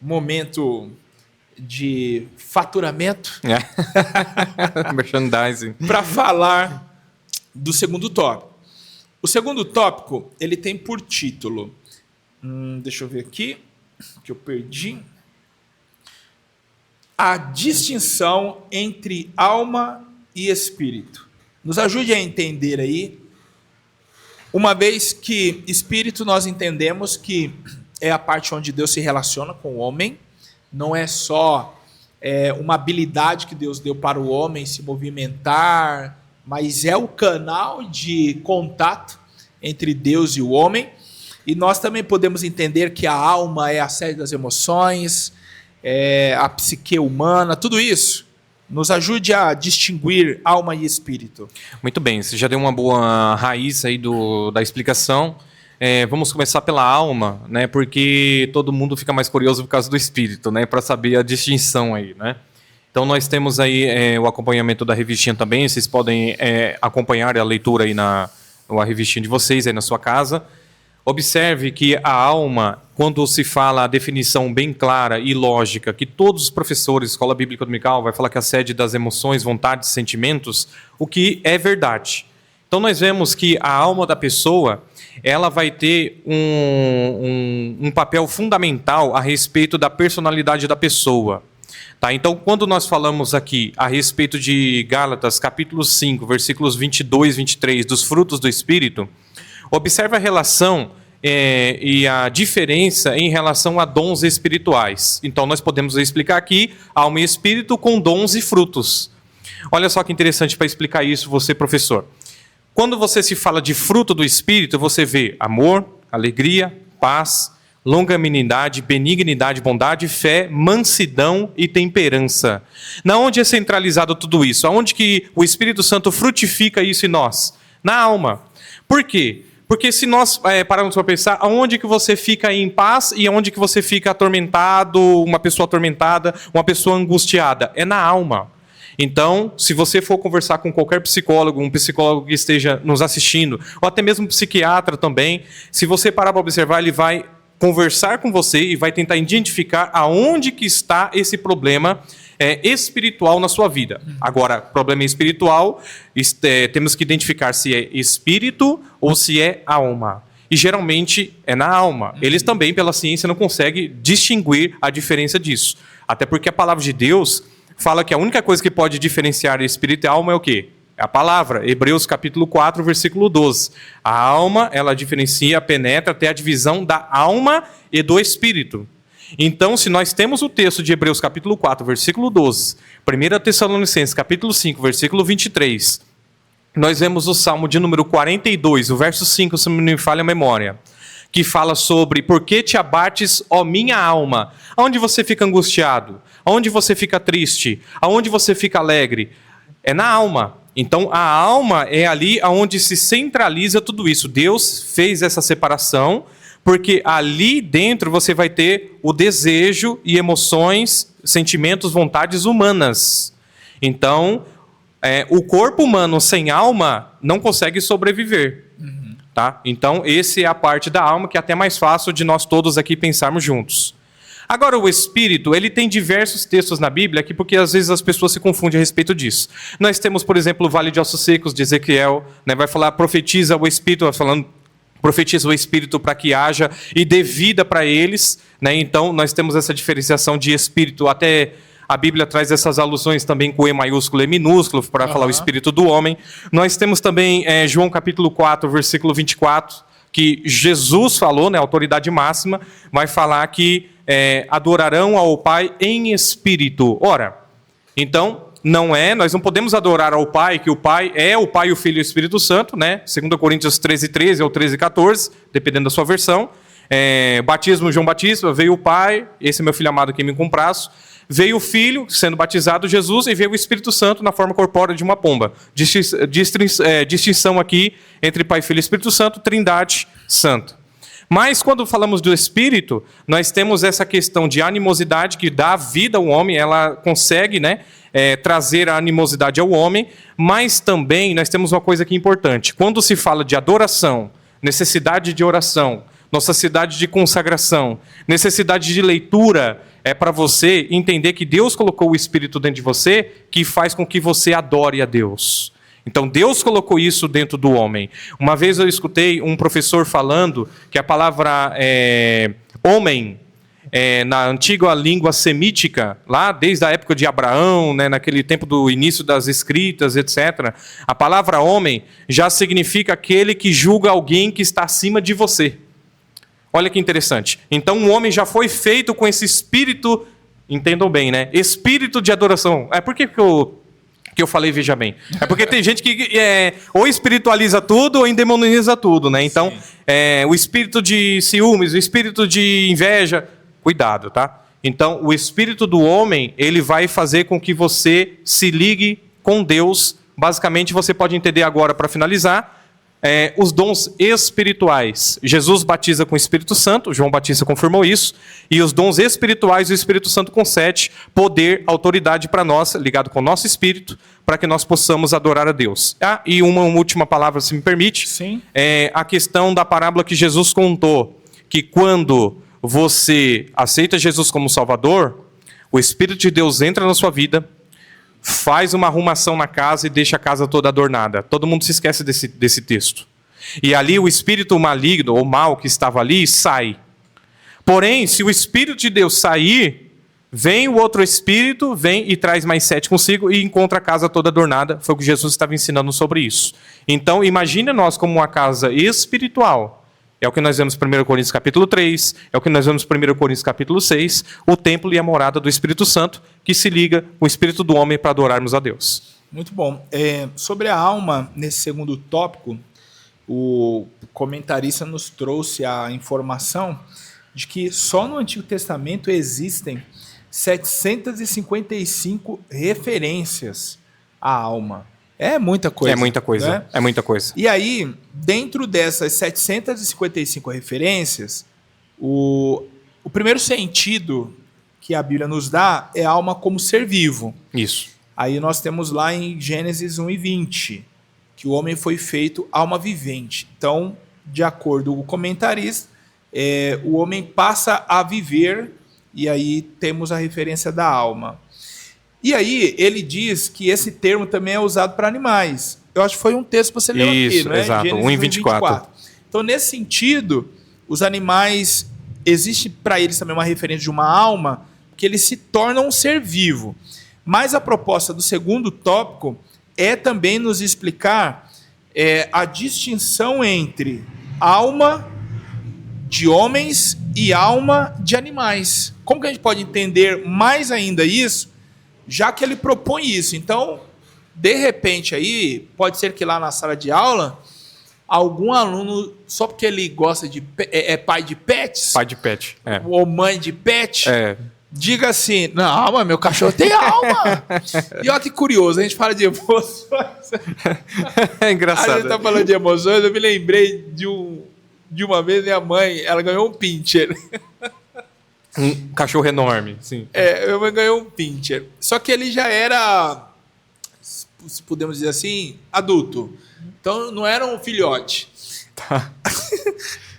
momento de faturamento Merchandising. para falar do segundo tópico. O segundo tópico, ele tem por título, deixa eu ver aqui, que eu perdi, a distinção entre alma e espírito. Nos ajude a entender aí, uma vez que espírito nós entendemos que é a parte onde Deus se relaciona com o homem, não é só uma habilidade que Deus deu para o homem se movimentar, mas é o canal de contato entre Deus e o homem. E nós também podemos entender que a alma é a sede das emoções, a psique humana, tudo isso Nos ajude a distinguir alma e espírito. Muito bem, você já deu uma boa raiz aí da explicação. Vamos começar pela alma, né? Porque todo mundo fica mais curioso por causa do espírito, né? Para saber a distinção aí, né? Então nós temos aí o acompanhamento da revistinha também. Vocês podem acompanhar a leitura aí na revistinha de vocês aí na sua casa. Observe que a alma, quando se fala a definição bem clara e lógica, que todos os professores, Escola Bíblica Dominical, vai falar que é a sede das emoções, vontades, sentimentos, o que é verdade. Então nós vemos que a alma da pessoa, ela vai ter um papel fundamental a respeito da personalidade da pessoa. Tá? Então, quando nós falamos aqui a respeito de Gálatas, capítulo 5, versículos 22 e 23, dos frutos do Espírito, observe a relação e a diferença em relação a dons espirituais. Então, nós podemos explicar aqui alma e espírito com dons e frutos. Olha só que interessante para explicar isso, você, professor. Quando você se fala de fruto do Espírito, você vê amor, alegria, paz, longanimidade, benignidade, bondade, fé, mansidão e temperança. Na onde é centralizado tudo isso? Aonde que o Espírito Santo frutifica isso em nós? Na alma. Por quê? Porque se nós pararmos para pensar, aonde que você fica em paz e aonde que você fica atormentado, uma pessoa atormentada, uma pessoa angustiada? É na alma. Então, se você for conversar com qualquer psicólogo, um psicólogo que esteja nos assistindo, ou até mesmo um psiquiatra também, se você parar para observar, ele vai conversar com você e vai tentar identificar aonde que está esse problema espiritual na sua vida. Agora, problema espiritual, temos que identificar se é espírito ou se é alma. E geralmente é na alma. Eles também, pela ciência, não conseguem distinguir a diferença disso. Até porque a palavra de Deus fala que a única coisa que pode diferenciar espírito e alma é o quê? É a palavra. Hebreus capítulo 4, versículo 12. A alma, ela diferencia, penetra até a divisão da alma e do espírito. Então, se nós temos o texto de Hebreus capítulo 4, versículo 12, 1 Tessalonicenses capítulo 5, versículo 23, nós vemos o Salmo de número 42, o verso 5, se não me falha a memória, que fala sobre por que te abates, ó minha alma? Aonde você fica angustiado? Aonde você fica triste? Aonde você fica alegre? É na alma. Então, a alma é ali onde se centraliza tudo isso. Deus fez essa separação, porque ali dentro você vai ter o desejo e emoções, sentimentos, vontades humanas. Então, o corpo humano sem alma não consegue sobreviver. Tá? Então, essa é a parte da alma que é até mais fácil de nós todos aqui pensarmos juntos. Agora, o Espírito, ele tem diversos textos na Bíblia, aqui porque às vezes as pessoas se confundem a respeito disso. Nós temos, por exemplo, o Vale de Ossos Secos, de Ezequiel, né? Vai falar, profetiza o Espírito, vai falando, profetiza o Espírito para que haja e dê vida para eles, né? Então, nós temos essa diferenciação de Espírito, até a Bíblia traz essas alusões também com E maiúsculo e minúsculo, para falar o Espírito do homem. Nós temos também João capítulo 4, versículo 24, que Jesus falou, né, a autoridade máxima, vai falar que adorarão ao Pai em espírito. Ora, então, nós não podemos adorar ao Pai, que o Pai é o Pai, o Filho e o Espírito Santo, né? 2 Coríntios 13:13 ou 13:14, dependendo da sua versão. Batismo, João Batista, veio o Pai, esse é meu filho amado que me compraço. Veio o Filho, sendo batizado Jesus, e veio o Espírito Santo na forma corpórea de uma pomba. Distinção aqui entre Pai, Filho e Espírito Santo, Trindade Santa. Mas quando falamos do Espírito, nós temos essa questão de animosidade que dá vida ao homem, ela consegue, né, trazer a animosidade ao homem, mas também nós temos uma coisa que é importante. Quando se fala de adoração, necessidade de oração, necessidade de consagração, necessidade de leitura, é para você entender que Deus colocou o Espírito dentro de você, que faz com que você adore a Deus. Então, Deus colocou isso dentro do homem. Uma vez eu escutei um professor falando que a palavra homem, na antiga língua semítica, lá desde a época de Abraão, né, naquele tempo do início das escritas, etc., a palavra homem já significa aquele que julga alguém que está acima de você. Olha que interessante. Então, o homem já foi feito com esse espírito, entendam bem, né? Espírito de adoração. Por que eu falei, veja bem? É porque tem gente que ou espiritualiza tudo ou endemoniza tudo, né? Então, o espírito de ciúmes, o espírito de inveja, cuidado, tá? Então, o espírito do homem, ele vai fazer com que você se ligue com Deus. Basicamente, você pode entender agora, para finalizar, os dons espirituais. Jesus batiza com o Espírito Santo, João Batista confirmou isso, e os dons espirituais, o Espírito Santo concede poder, autoridade para nós, ligado com o nosso espírito, para que nós possamos adorar a Deus. E uma última palavra, se me permite. Sim. A questão da parábola que Jesus contou, que quando você aceita Jesus como Salvador, o Espírito de Deus entra na sua vida, faz uma arrumação na casa e deixa a casa toda adornada. Todo mundo se esquece desse texto. E ali o espírito maligno ou mal que estava ali sai. Porém, se o Espírito de Deus sair, vem o outro espírito, vem e traz mais 7 consigo e encontra a casa toda adornada. Foi o que Jesus estava ensinando sobre isso. Então, imagine nós como uma casa espiritual. É o que nós vemos em 1 Coríntios capítulo 3, é o que nós vemos em 1 Coríntios capítulo 6, o templo e a morada do Espírito Santo, que se liga com o espírito do homem para adorarmos a Deus. Muito bom. Sobre a alma, nesse segundo tópico, o comentarista nos trouxe a informação de que só no Antigo Testamento existem 755 referências à alma. É muita coisa. É muita coisa, né? É muita coisa. E aí, dentro dessas 755 referências, o primeiro sentido que a Bíblia nos dá é a alma como ser vivo. Isso. Aí nós temos lá em Gênesis 1:20, que o homem foi feito alma vivente. Então, de acordo com o comentarista, o homem passa a viver, e aí temos a referência da alma. E aí ele diz que esse termo também é usado para animais. Eu acho que foi um texto que você leu aqui, não é? Exato, Gênesis 1:24. Então, nesse sentido, os animais, existe para eles também uma referência de uma alma, que eles se tornam um ser vivo. Mas a proposta do segundo tópico é também nos explicar a distinção entre alma de homens e alma de animais. Como que a gente pode entender mais ainda isso, já que ele propõe isso? Então, de repente aí, pode ser que lá na sala de aula, algum aluno, só porque ele gosta de pai de pets, Pai de pet. ou mãe de pet, diga assim: não, mas meu cachorro tem alma. E olha que curioso, a gente fala de emoções. É engraçado. A gente tá falando de emoções, eu me lembrei de uma vez minha mãe, ela ganhou um pincher. Um cachorro enorme, sim. Minha mãe ganhou um pincher. Só que ele já era, se podemos dizer assim, adulto. Então não era um filhote. Tá.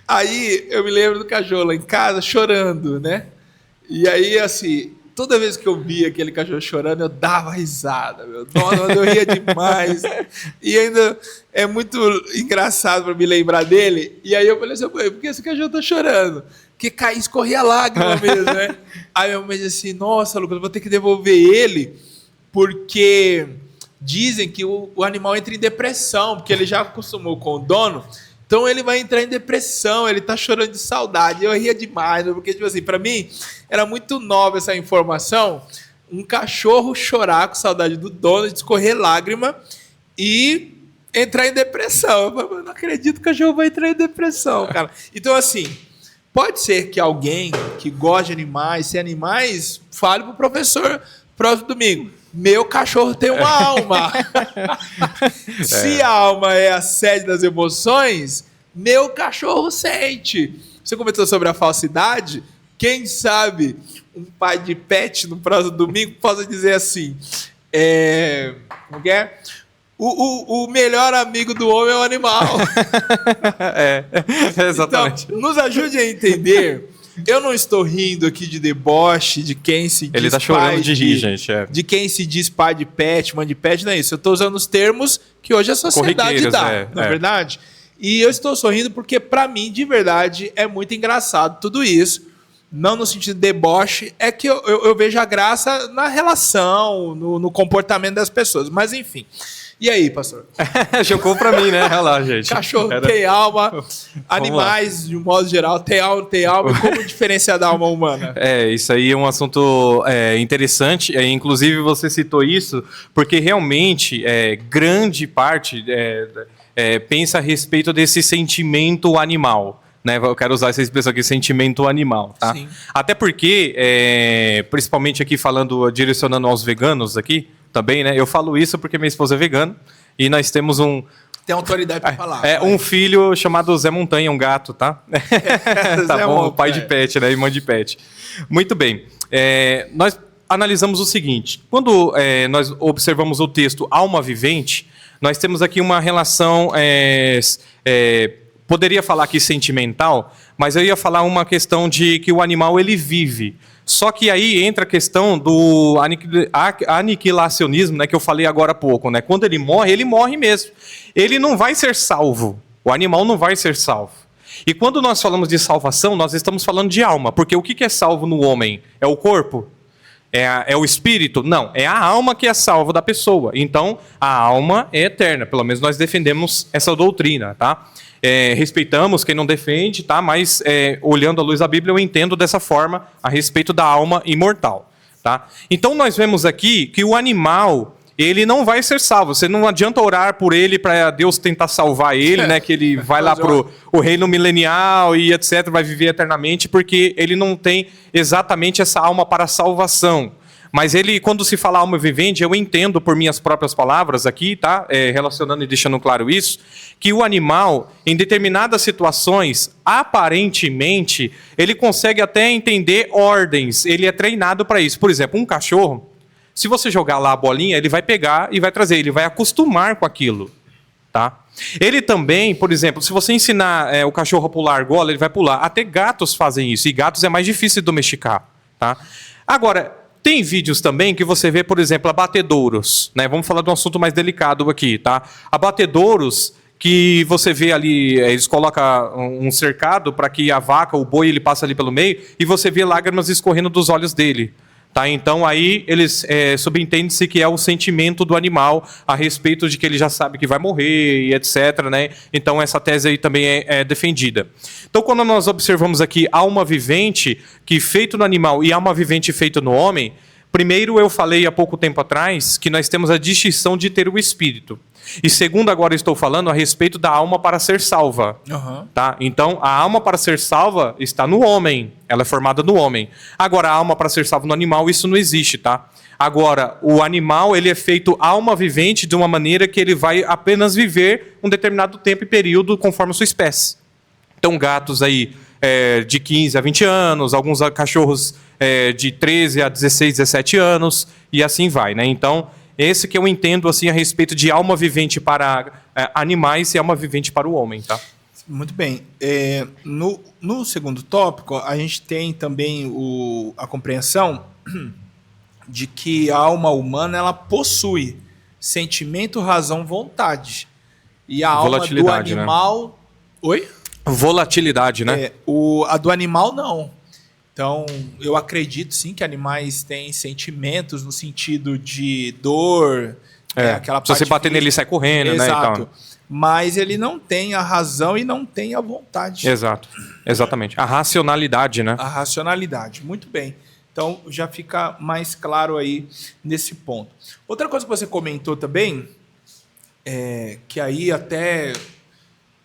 Aí eu me lembro do cachorro lá em casa chorando, né? E aí, assim, toda vez que eu via aquele cachorro chorando, eu dava risada, meu. Nossa, eu ria demais. E ainda é muito engraçado para me lembrar dele. E aí eu falei assim: mãe, por que esse cachorro tá chorando? Porque escorria lágrima mesmo, né? Aí minha mãe disse assim: nossa, Lucas, eu vou ter que devolver ele, porque dizem que o animal entra em depressão, porque ele já acostumou com o dono, então ele vai entrar em depressão, ele tá chorando de saudade. Eu ria demais, porque, tipo assim, pra mim era muito nova essa informação, um cachorro chorar com saudade do dono, de escorrer lágrima e entrar em depressão. Eu não acredito que o cachorro vai entrar em depressão, cara. Então, assim, pode ser que alguém que gosta de animais, sem animais, fale pro professor próximo domingo: meu cachorro tem uma alma. Se a alma é a sede das emoções, meu cachorro sente. Você comentou sobre a falsidade. Quem sabe um pai de pet no próximo domingo possa dizer assim: como que é? O melhor amigo do homem é o animal. Exatamente. Então, nos ajude a entender. Eu não estou rindo aqui de deboche, de quem se diz. Ele tá chorando de rir, gente. De quem se diz pai de pet, mãe de pet, não é isso. Eu estou usando os termos que hoje a sociedade dá, não é verdade? E eu estou sorrindo porque, para mim, de verdade, é muito engraçado tudo isso. Não no sentido de deboche, é que eu vejo a graça na relação, no comportamento das pessoas. Mas, enfim. E aí, pastor? Jogou pra mim, né? Olha lá, gente. Cachorro tem alma, animais, de um modo geral, tem alma. E como diferenciar da alma humana? Isso aí é um assunto interessante. Inclusive, você citou isso, porque realmente grande parte pensa a respeito desse sentimento animal. né? Eu quero usar essa expressão aqui, sentimento animal, tá? Sim. Até porque, principalmente aqui falando, direcionando aos veganos aqui, também, né? Eu falo isso porque minha esposa é vegana e nós temos Tem autoridade para falar. um filho chamado Zé Montanha, um gato, tá? Tá Zé bom, Montanha. pai de pet, né? Irmã de pet. Muito bem. Nós analisamos o seguinte: quando nós observamos o texto alma vivente, nós temos aqui uma relação, poderia falar aqui sentimental, mas eu ia falar uma questão de que o animal ele vive. Só que aí entra a questão do aniquilacionismo, né, que eu falei agora há pouco, né? Quando ele morre mesmo. Ele não vai ser salvo. O animal não vai ser salvo. E quando nós falamos de salvação, nós estamos falando de alma, porque o que é salvo no homem? É o corpo? É o espírito? Não, é a alma que é salva da pessoa. Então, a alma é eterna. Pelo menos nós defendemos essa doutrina, tá? Respeitamos quem não defende, tá? Mas olhando à luz da Bíblia, eu entendo dessa forma a respeito da alma imortal, tá? Então nós vemos aqui que o animal ele não vai ser salvo. Você não adianta orar por ele para Deus tentar salvar ele, né? Que ele vai lá pro o reino milenial e etc, vai viver eternamente, porque ele não tem exatamente essa alma para salvação. Mas ele, quando se fala alma vivente, eu entendo por minhas próprias palavras aqui, tá? Relacionando e deixando claro isso, que o animal, em determinadas situações, aparentemente, ele consegue até entender ordens, ele é treinado para isso. Por exemplo, um cachorro, se você jogar lá a bolinha, ele vai pegar e vai trazer, ele vai acostumar com aquilo, tá? Ele também, por exemplo, se você ensinar o cachorro a pular argola, ele vai pular. Até gatos fazem isso, e gatos é mais difícil de domesticar, tá? Agora, tem vídeos também que você vê, por exemplo, abatedouros, né? Vamos falar de um assunto mais delicado aqui, tá? Abatedouros que você vê ali, eles colocam um cercado para que a vaca, o boi, ele passa ali pelo meio e você vê lágrimas escorrendo dos olhos dele, tá? Então aí eles subentende-se que é o sentimento do animal a respeito de que ele já sabe que vai morrer e etc, né? Então essa tese aí também é defendida. Então quando nós observamos aqui alma vivente que feito no animal e alma vivente feito no homem, primeiro eu falei há pouco tempo atrás que nós temos a distinção de ter o espírito. E segundo agora eu estou falando a respeito da alma para ser salva. Uhum. Tá? Então a alma para ser salva está no homem, ela é formada no homem. Agora a alma para ser salva no animal, isso não existe, tá? Agora, o animal ele é feito alma vivente de uma maneira que ele vai apenas viver um determinado tempo e período conforme a sua espécie. Então gatos aí de 15 a 20 anos, alguns cachorros de 13 a 16, 17 anos e assim vai, né? Então, esse que eu entendo assim a respeito de alma vivente para animais e alma vivente para o homem, tá? Muito bem. No segundo tópico, a gente tem também a compreensão de que a alma humana ela possui sentimento, razão, vontade. E a alma do animal... Né? Oi? Volatilidade, né? A do animal, não. Então, eu acredito sim que animais têm sentimentos no sentido de dor. Aquela se você bater nele, sai correndo, exato, né? Então. Mas ele não tem a razão e não tem a vontade. Exato, exatamente. A racionalidade, né? A racionalidade, muito bem. Então, já fica mais claro aí nesse ponto. Outra coisa que você comentou também, que aí até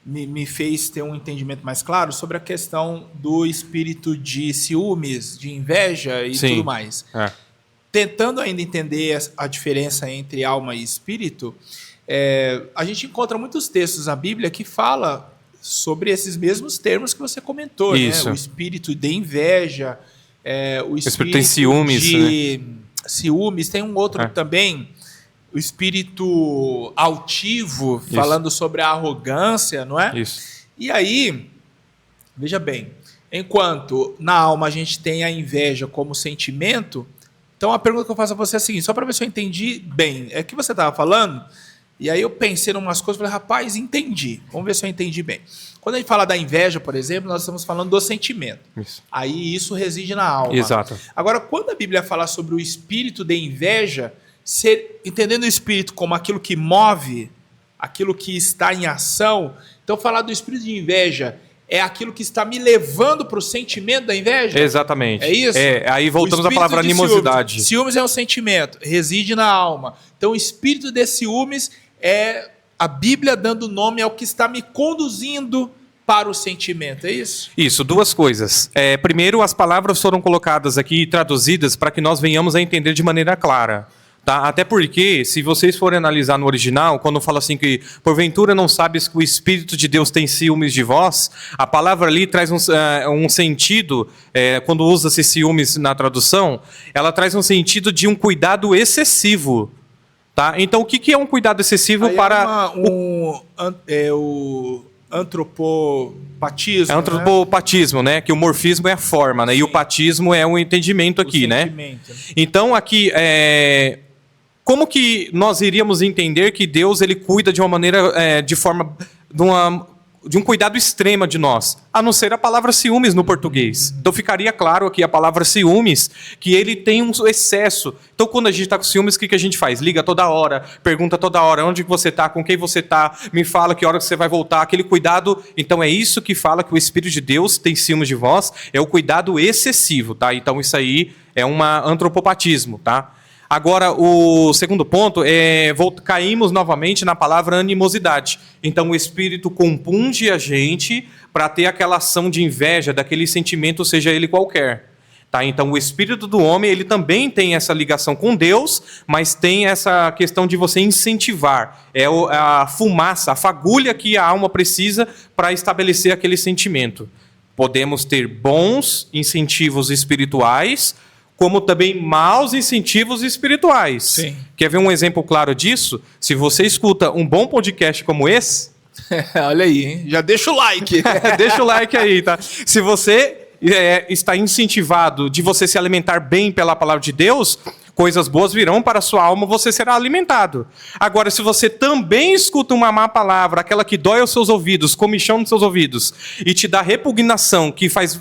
me fez ter um entendimento mais claro sobre a questão do espírito de ciúmes, de inveja e tudo mais. Tentando ainda entender a diferença entre alma e espírito, a gente encontra muitos textos na Bíblia que fala sobre esses mesmos termos que você comentou, né? O espírito de inveja, o espírito tem ciúmes, de né? ciúmes, tem um outro também, o espírito altivo, falando sobre a arrogância, não é? Isso. E aí, veja bem, enquanto na alma a gente tem a inveja como sentimento, então a pergunta que eu faço a você é a seguinte, só para ver se eu entendi bem, é que você estava falando, e aí eu pensei em umas coisas, falei, rapaz, entendi, vamos ver se eu entendi bem. Quando a gente fala da inveja, por exemplo, nós estamos falando do sentimento. Isso. Aí isso reside na alma. Exato. Agora, quando a Bíblia fala sobre o espírito de inveja, entendendo o espírito como aquilo que move, aquilo que está em ação, então falar do espírito de inveja é aquilo que está me levando para o sentimento da inveja? Exatamente. É isso? Aí voltamos à palavra animosidade. Ciúmes é um sentimento, reside na alma. Então o espírito de ciúmes é a Bíblia dando nome ao que está me conduzindo para o sentimento, é isso? Isso, duas coisas. Primeiro, as palavras foram colocadas aqui e traduzidas para que nós venhamos a entender de maneira clara. Tá? Até porque, se vocês forem analisar no original, quando fala assim que porventura não sabes que o Espírito de Deus tem ciúmes de vós, a palavra ali traz um sentido, quando usa-se ciúmes na tradução, ela traz um sentido de um cuidado excessivo. Tá? Então, o que é um cuidado excessivo aí para... o antropopatismo. É antropopatismo, né? Que o morfismo é a forma, né? E o patismo é o entendimento aqui, né? Então, aqui, como que nós iríamos entender que Deus ele cuida de uma maneira, de um cuidado extremo de nós? A não ser a palavra ciúmes no português. Então, ficaria claro aqui a palavra ciúmes, que ele tem um excesso. Então, quando a gente está com ciúmes, o que a gente faz? Liga toda hora, pergunta toda hora, onde você está, com quem você está, me fala que hora que você vai voltar, aquele cuidado. Então, é isso que fala que o Espírito de Deus tem ciúmes de vós, é o cuidado excessivo, tá? Então, isso aí é um antropopatismo, tá? Agora, o segundo ponto caímos novamente na palavra animosidade. Então, o Espírito compunge a gente para ter aquela ação de inveja, daquele sentimento, seja ele qualquer. Tá? Então, o Espírito do homem, ele também tem essa ligação com Deus, mas tem essa questão de você incentivar. É a fumaça, a fagulha que a alma precisa para estabelecer aquele sentimento. Podemos ter bons incentivos espirituais, como também maus incentivos espirituais. Sim. Quer ver um exemplo claro disso? Se você escuta um bom podcast como esse... Olha aí, hein? Já deixa o like. Deixa o like aí, tá? Se você está incentivado de você se alimentar bem pela palavra de Deus, coisas boas virão para a sua alma, você será alimentado. Agora, se você também escuta uma má palavra, aquela que dói aos seus ouvidos, comichão nos seus ouvidos, e te dá repugnação, que faz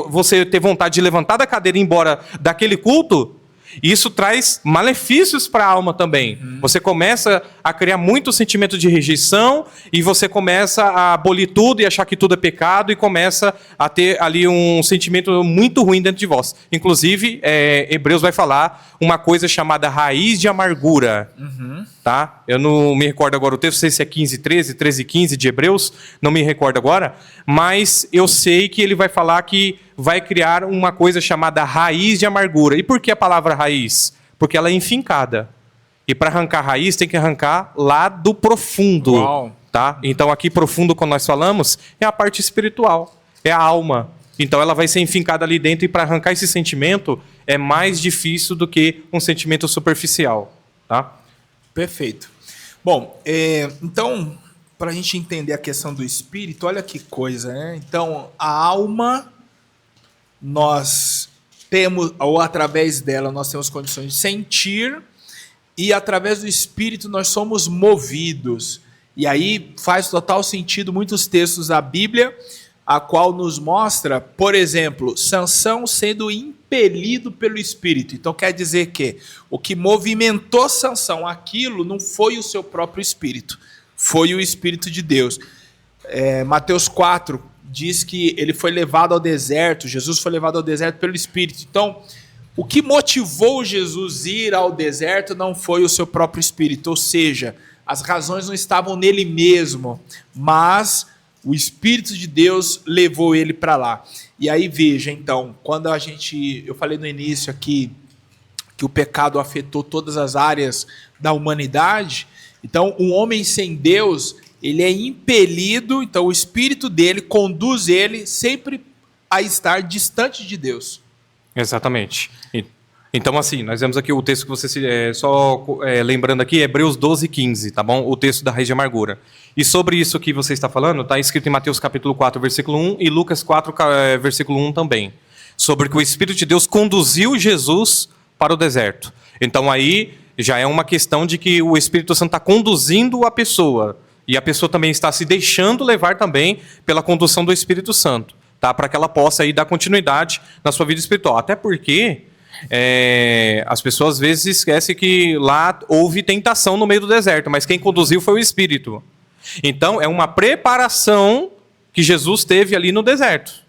você ter vontade de levantar da cadeira e ir embora daquele culto, isso traz malefícios para a alma também. Você começa a criar muito sentimento de rejeição e você começa a abolir tudo e achar que tudo é pecado e começa a ter ali um sentimento muito ruim dentro de vós. Inclusive, Hebreus vai falar uma coisa chamada raiz de amargura. Tá? Eu não me recordo agora o texto, não sei se é 15:13, 13:15 de Hebreus, não me recordo agora, mas eu sei que ele vai falar que vai criar uma coisa chamada raiz de amargura. E por que a palavra raiz? Porque ela é enfincada. E para arrancar a raiz, tem que arrancar lá do profundo. Uau. Tá? Então, aqui profundo, quando nós falamos, é a parte espiritual, é a alma. Então, ela vai ser enfincada ali dentro, e para arrancar esse sentimento é mais difícil do que um sentimento superficial. Tá? Perfeito. Bom, então, para a gente entender a questão do espírito, olha que coisa, né? Então, a alma, nós temos, ou através dela, nós temos condições de sentir, e através do espírito nós somos movidos. E aí faz total sentido muitos textos da Bíblia, a qual nos mostra, por exemplo, Sansão sendo impelido pelo Espírito. Então quer dizer que o que movimentou Sansão, aquilo não foi o seu próprio Espírito, foi o Espírito de Deus. Mateus 4 diz que ele foi levado ao deserto, Jesus foi levado ao deserto pelo Espírito. Então, o que motivou Jesus ir ao deserto não foi o seu próprio Espírito, ou seja, as razões não estavam nele mesmo, mas o Espírito de Deus levou ele para lá. E aí veja, então, quando eu falei no início aqui que o pecado afetou todas as áreas da humanidade, então um homem sem Deus, ele é impelido, então o Espírito dele conduz ele sempre a estar distante de Deus. Exatamente. Então, assim, nós vemos aqui o texto que você... lembrando aqui, Hebreus 12:15, tá bom? O texto da raiz de amargura. E sobre isso que você está falando, está escrito em Mateus capítulo 4, versículo 1, e Lucas 4, versículo 1 também. Sobre que o Espírito de Deus conduziu Jesus para o deserto. Então, aí já é uma questão de que o Espírito Santo está conduzindo a pessoa. E a pessoa também está se deixando levar também pela condução do Espírito Santo. Tá? Para que ela possa aí dar continuidade na sua vida espiritual. Até porque... as pessoas às vezes esquecem que lá houve tentação no meio do deserto, mas quem conduziu foi o Espírito. Então é uma preparação que Jesus teve ali no deserto.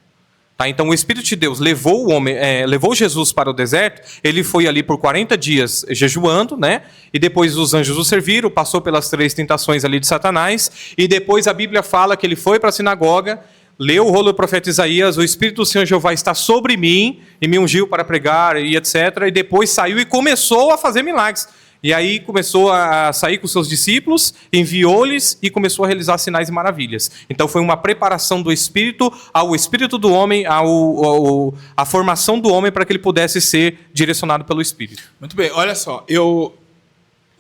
Tá? Então o Espírito de Deus levou Jesus para o deserto, ele foi ali por 40 dias jejuando, né? E depois os anjos o serviram, passou pelas 3 tentações ali de Satanás, e depois a Bíblia fala que ele foi para a sinagoga, leu o rolo do profeta Isaías, o Espírito do Senhor Jeová está sobre mim, e me ungiu para pregar, e etc. E depois saiu e começou a fazer milagres. E aí começou a sair com seus discípulos, enviou-lhes e começou a realizar sinais e maravilhas. Então foi uma preparação do Espírito ao Espírito do homem, a formação do homem para que ele pudesse ser direcionado pelo Espírito. Muito bem, olha só, eu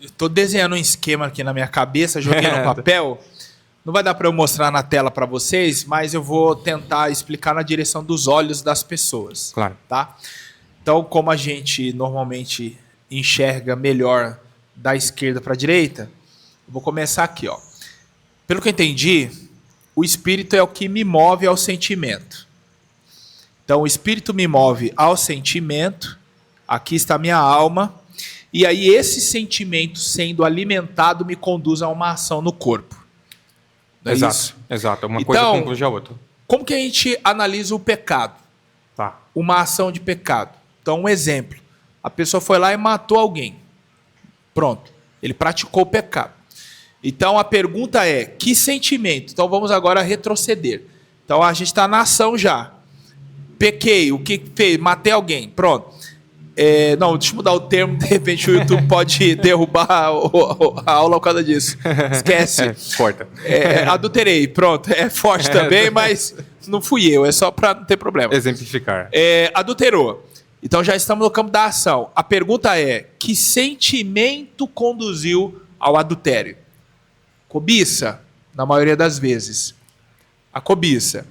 estou desenhando um esquema aqui na minha cabeça, joguei no papel. Não vai dar para eu mostrar na tela para vocês, mas eu vou tentar explicar na direção dos olhos das pessoas. Claro. Tá? Então, como a gente normalmente enxerga melhor da esquerda para a direita, eu vou começar aqui, ó. Pelo que eu entendi, o espírito é o que me move ao sentimento. Então, o espírito me move ao sentimento, aqui está a minha alma, e aí esse sentimento sendo alimentado me conduz a uma ação no corpo. Não é Exato, isso? exato. Uma Então, coisa conclui a outra. Como que a gente analisa o pecado? Tá. Uma ação de pecado. Então, um exemplo. A pessoa foi lá e matou alguém. Pronto. Ele praticou o pecado. Então, a pergunta é, que sentimento? Então, vamos agora retroceder. Então, a gente está na ação já. Pequei. O que fez? Matei alguém. Pronto. Não, deixa eu mudar o termo. De repente, o YouTube pode derrubar a aula por causa disso. Esquece. Corta. Adulterei. Pronto. É forte também, mas não fui eu. É só para não ter problema. Exemplificar. Adulterou. Então já estamos no campo da ação. A pergunta é, que sentimento conduziu ao adultério? Cobiça, na maioria das vezes. A cobiça.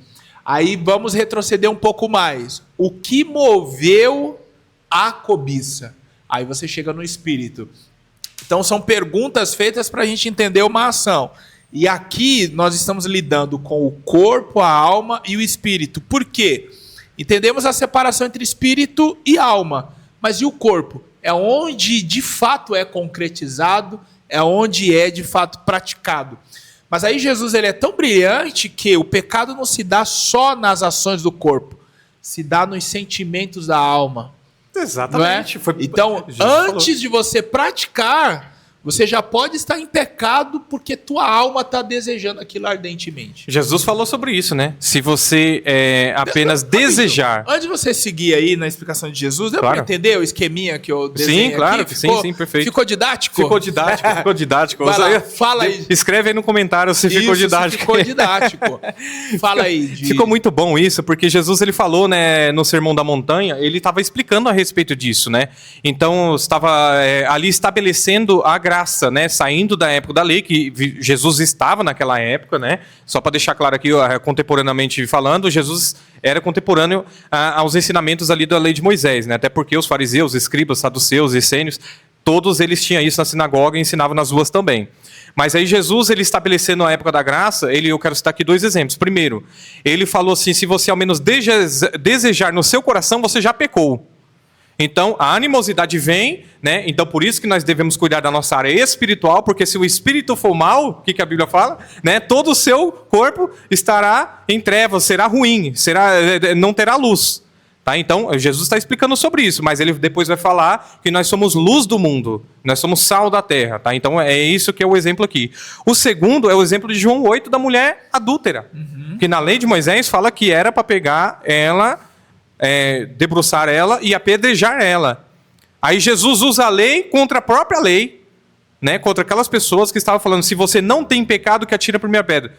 Aí vamos retroceder um pouco mais. O que moveu a cobiça? Aí você chega no espírito. Então são perguntas feitas para a gente entender uma ação. E aqui nós estamos lidando com o corpo, a alma e o espírito. Por quê? Entendemos a separação entre espírito e alma, mas e o corpo? É onde de fato é concretizado, é onde é de fato praticado. Mas aí Jesus ele é tão brilhante que o pecado não se dá só nas ações do corpo, se dá nos sentimentos da alma. Exatamente. Não é? Então, antes de você praticar, você já pode estar em pecado porque tua alma está desejando aquilo ardentemente. Jesus falou sobre isso, né? Se você apenas desejar... Antes de você seguir aí na explicação de Jesus, deu para entender o esqueminha que eu desenhei? Sim, claro. Aqui? Sim, perfeito. Ficou didático? Ficou didático. Vai lá, fala aí. Escreve aí no comentário se ficou didático. Ficou didático. Fala aí. Ficou muito bom isso, porque Jesus ele falou, né, no Sermão da Montanha, ele estava explicando a respeito disso, né? Então, estava ali estabelecendo a graça, né, saindo da época da lei, que Jesus estava naquela época, né? Só para deixar claro aqui, contemporaneamente falando, Jesus era contemporâneo aos ensinamentos ali da lei de Moisés, né? Até porque os fariseus, escribas, saduceus, essênios, todos eles tinham isso na sinagoga e ensinavam nas ruas também. Mas aí Jesus, ele estabelecendo a época da graça, eu quero citar aqui 2 exemplos. Primeiro, ele falou assim, se você ao menos desejar no seu coração, você já pecou. Então, a animosidade vem, né? Então, por isso que nós devemos cuidar da nossa área espiritual, porque se o espírito for mal, o que a Bíblia fala? Né? Todo o seu corpo estará em trevas, será ruim, não terá luz. Tá? Então, Jesus está explicando sobre isso, mas ele depois vai falar que nós somos luz do mundo, nós somos sal da terra. Tá? Então, é isso que é o exemplo aqui. O segundo é o exemplo de João 8, da mulher adúltera, que na lei de Moisés fala que era para pegar ela... debruçar ela e apedrejar ela. Aí Jesus usa a lei contra a própria lei, né? Contra aquelas pessoas que estavam falando, se você não tem pecado, que atira a primeira pedra.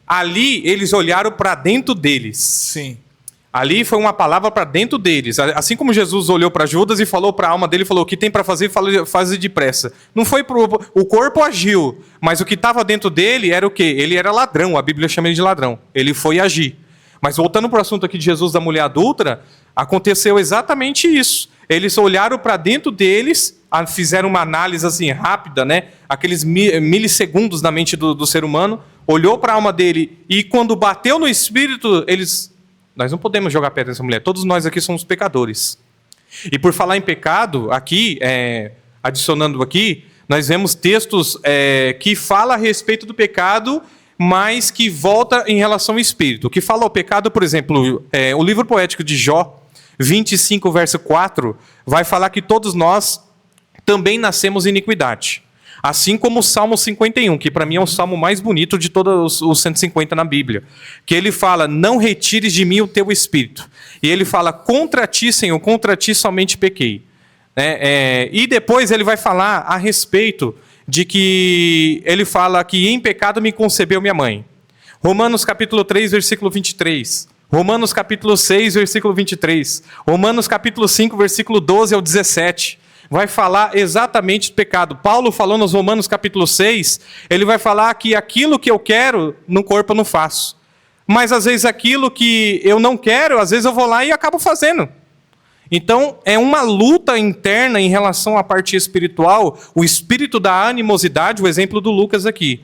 Ali eles olharam para dentro deles. Sim. Ali foi uma palavra para dentro deles. Assim como Jesus olhou para Judas e falou para a alma dele, falou, o que tem para fazer, faz depressa. Não foi o corpo agiu, mas o que estava dentro dele era o quê? Ele era ladrão, a Bíblia chama ele de ladrão. Ele foi agir. Mas voltando para o assunto aqui de Jesus da mulher adúltera, aconteceu exatamente isso. Eles olharam para dentro deles, fizeram uma análise assim rápida, né? Aqueles milissegundos na mente do ser humano, olhou para a alma dele e quando bateu no espírito, nós não podemos jogar pedra nessa mulher, todos nós aqui somos pecadores. E por falar em pecado, aqui, adicionando aqui, nós vemos textos que falam a respeito do pecado, mas que volta em relação ao espírito. O que fala ao pecado, por exemplo, o livro poético de Jó, 25, verso 4, vai falar que todos nós também nascemos em iniquidade. Assim como o Salmo 51, que para mim é o salmo mais bonito de todos os 150 na Bíblia. Que ele fala, não retires de mim o teu espírito. E ele fala, contra ti, Senhor, contra ti somente pequei. E depois ele vai falar a respeito de que ele fala que em pecado me concebeu minha mãe. Romanos capítulo 3, versículo 23. Romanos capítulo 6, versículo 23. Romanos capítulo 5, versículo 12 ao 17. Vai falar exatamente do pecado. Paulo falando nos Romanos capítulo 6, ele vai falar que aquilo que eu quero no corpo eu não faço. Mas às vezes aquilo que eu não quero, às vezes eu vou lá e acabo fazendo. Então, é uma luta interna em relação à parte espiritual, o espírito da animosidade, o exemplo do Lucas aqui.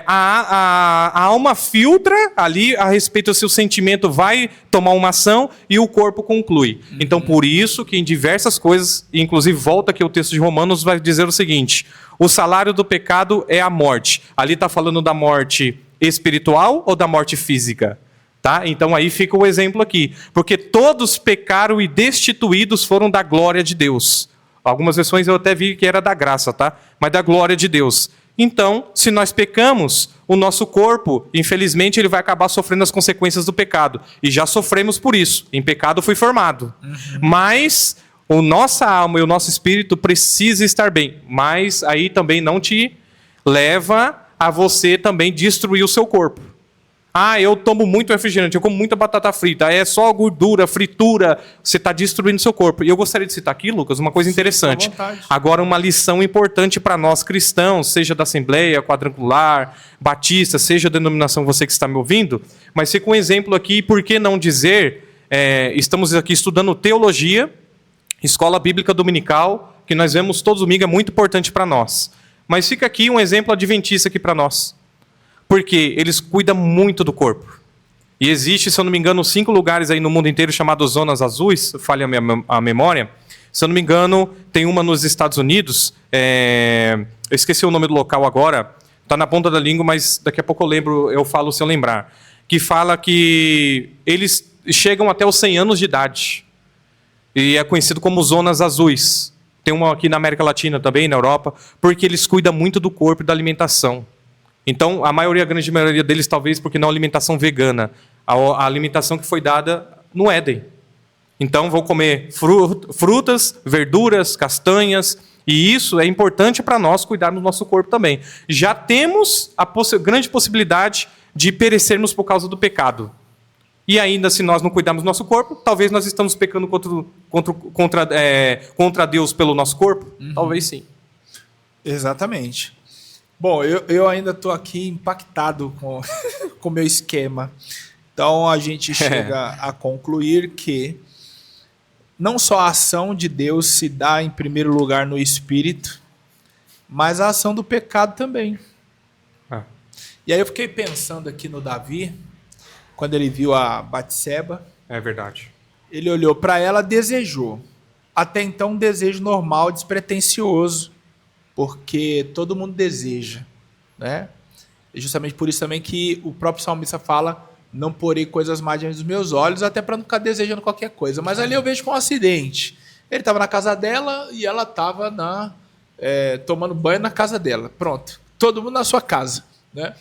A alma filtra ali a respeito se o sentimento vai tomar uma ação e o corpo conclui. Então, por isso que em diversas coisas, inclusive volta aqui o texto de Romanos, vai dizer o seguinte, o salário do pecado é a morte. Ali está falando da morte espiritual ou da morte física? Tá? Então aí fica o exemplo aqui. Porque todos pecaram e destituídos foram da glória de Deus. Algumas versões eu até vi que era da graça, tá? Mas da glória de Deus. Então, se nós pecamos, o nosso corpo, infelizmente, ele vai acabar sofrendo as consequências do pecado. E já sofremos por isso. Em pecado fui formado. Mas a nossa alma e o nosso espírito precisa estar bem. Mas aí também não te leva a você também destruir o seu corpo. Eu tomo muito refrigerante, eu como muita batata frita, é só gordura, fritura, você está destruindo seu corpo. E eu gostaria de citar aqui, Lucas, uma coisa interessante. Agora, uma lição importante para nós cristãos, seja da Assembleia, Quadrangular, Batista, seja a denominação você que está me ouvindo, mas fica um exemplo aqui, por que não dizer, estamos aqui estudando teologia, escola bíblica dominical, que nós vemos todo domingo, é muito importante para nós. Mas fica aqui um exemplo adventista aqui para nós. Porque eles cuidam muito do corpo. E existe, se eu não me engano, 5 lugares aí no mundo inteiro chamados zonas azuis, falha a memória. Se eu não me engano, tem uma nos Estados Unidos, eu esqueci o nome do local agora, está na ponta da língua, mas daqui a pouco eu falo se eu lembrar. Que fala que eles chegam até os 100 anos de idade. E é conhecido como zonas azuis. Tem uma aqui na América Latina também, na Europa, porque eles cuidam muito do corpo e da alimentação. Então, a grande maioria deles, talvez, porque não a alimentação vegana, a alimentação que foi dada no Éden. Então, vou comer frutas, verduras, castanhas, e isso é importante para nós cuidarmos do nosso corpo também. Já temos a grande possibilidade de perecermos por causa do pecado. E ainda, se nós não cuidarmos do nosso corpo, talvez nós estamos pecando contra Deus pelo nosso corpo? Talvez sim. Exatamente. Bom, eu ainda estou aqui impactado com o meu esquema. Então, a gente chega a concluir que não só a ação de Deus se dá em primeiro lugar no Espírito, mas a ação do pecado também. E aí eu fiquei pensando aqui no Davi, quando ele viu a Batseba. É verdade. Ele olhou para ela, desejou. Até então, um desejo normal, despretensioso. Porque todo mundo deseja, né? E justamente por isso também que o próprio salmista fala, não porei coisas más diante dos meus olhos, até para não ficar desejando qualquer coisa. Mas ali eu vejo com um acidente. Ele estava na casa dela e ela estava tomando banho na casa dela. Pronto, todo mundo na sua casa, né?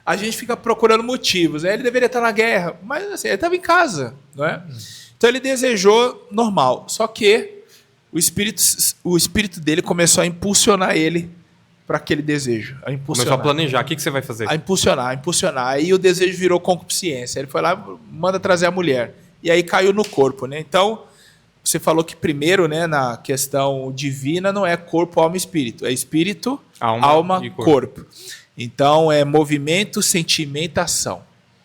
A gente fica procurando motivos, né? Ele deveria estar na guerra, mas assim, ele estava em casa, não é? Então ele desejou normal, só que o espírito dele começou a impulsionar ele para aquele desejo. Começou a planejar. O que você vai fazer? A impulsionar. Aí o desejo virou concupiscência. Ele foi lá, manda trazer a mulher. E aí caiu no corpo, né? Então, você falou que primeiro, né, na questão divina, não é corpo, alma e espírito. É espírito, alma e corpo. Então, é movimento, sentimento, ação.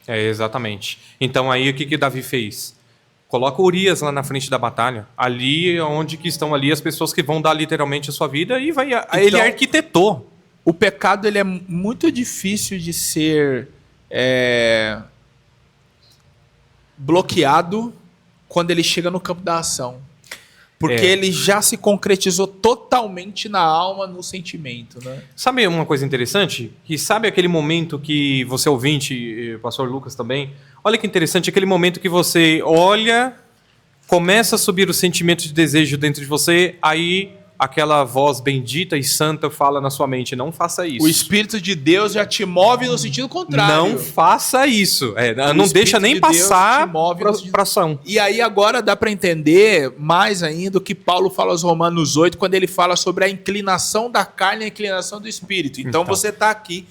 Exatamente. Então, aí o que Davi fez? Coloca Urias lá na frente da batalha. Ali onde que estão ali as pessoas que vão dar literalmente a sua vida e vai. Então, ele arquitetou. O pecado ele é muito difícil de ser bloqueado quando ele chega no campo da ação. Porque ele já se concretizou totalmente na alma, no sentimento, né? Sabe uma coisa interessante? Que sabe aquele momento que você ouvinte, pastor Lucas também, olha que interessante, aquele momento que você olha, começa a subir o sentimento de desejo dentro de você, aí aquela voz bendita e santa fala na sua mente, não faça isso. O Espírito de Deus já te move no sentido contrário. Não faça isso. Não deixa nem passar para ação. E aí agora dá para entender mais ainda o que Paulo fala aos Romanos 8, quando ele fala sobre a inclinação da carne e a inclinação do Espírito. Então. Você está aqui,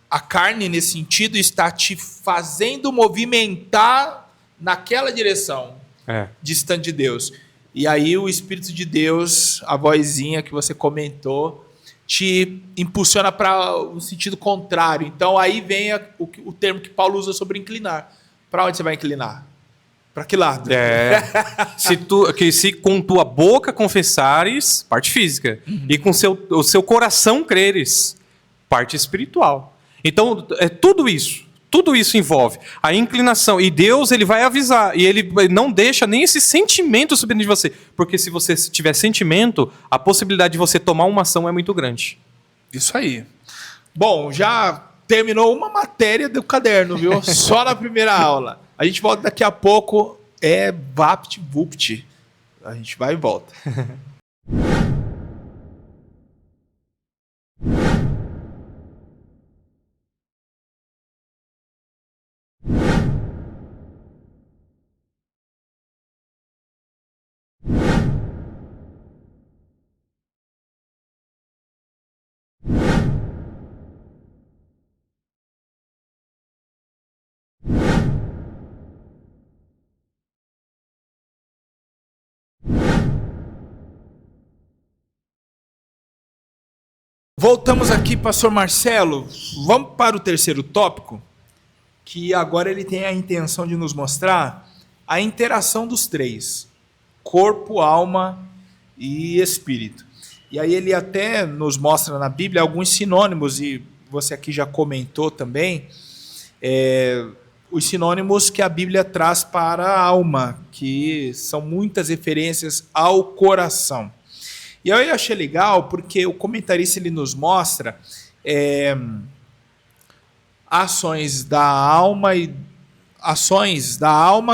a carne nesse sentido está te fazendo movimentar naquela direção, distante de Deus. E aí o Espírito de Deus, a vozinha que você comentou, te impulsiona para o sentido contrário. Então aí vem o termo que Paulo usa sobre inclinar. Para onde você vai inclinar? Para que lado? Se com tua boca confessares, parte física, e com o seu coração creres, parte espiritual. Então, tudo isso envolve a inclinação. E Deus, ele vai avisar. E ele não deixa nem esse sentimento subir de você. Porque se você tiver sentimento, a possibilidade de você tomar uma ação é muito grande. Isso aí. Bom, já terminou uma matéria do caderno, viu? Só na primeira aula. A gente volta daqui a pouco. Vapt-vupt. A gente vai e volta. Voltamos aqui, pastor Marcelo. Vamos para o terceiro tópico, que agora ele tem a intenção de nos mostrar a interação dos três: corpo, alma e espírito. E aí ele até nos mostra na Bíblia alguns sinônimos, e você aqui já comentou também, os sinônimos que a Bíblia traz para a alma, que são muitas referências ao coração. E eu achei legal porque o comentarista ele nos mostra ações da alma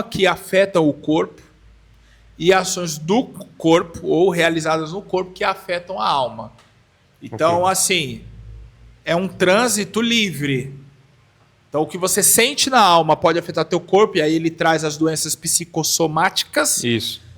que afetam o corpo e ações do corpo ou realizadas no corpo que afetam a alma. Então, assim, é um trânsito livre. Então, o que você sente na alma pode afetar teu corpo, e aí ele traz as doenças psicossomáticas. Isso.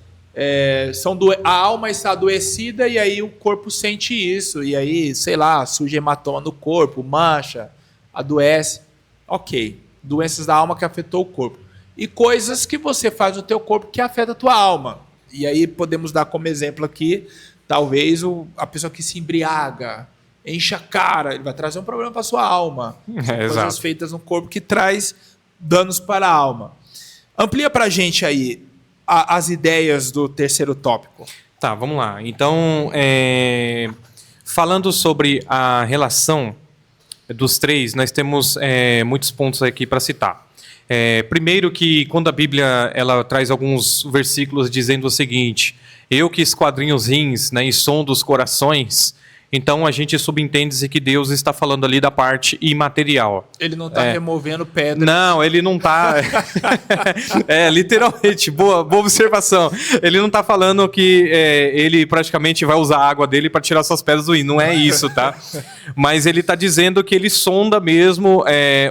A alma está adoecida e aí o corpo sente isso. E aí, sei lá, surge hematoma no corpo, mancha, adoece. Ok, doenças da alma que afetou o corpo. E coisas que você faz no teu corpo que afeta a tua alma. E aí podemos dar como exemplo aqui, talvez a pessoa que se embriaga, enche a cara, ele vai trazer um problema para a sua alma. São coisas feitas no corpo que traz danos para a alma. Amplia para a gente aí as ideias do terceiro tópico. Tá, vamos lá. Então, falando sobre a relação dos três, nós temos muitos pontos aqui para citar. Primeiro que quando a Bíblia ela traz alguns versículos dizendo o seguinte: eu que esquadrinho os rins, né, e sondo os corações, então a gente subentende que Deus está falando ali da parte imaterial. Ele não está removendo pedra. Não, ele não está. Literalmente, boa observação. Ele não está falando que ele praticamente vai usar a água dele para tirar suas pedras do rim. Não é isso, tá? Mas ele está dizendo que ele sonda mesmo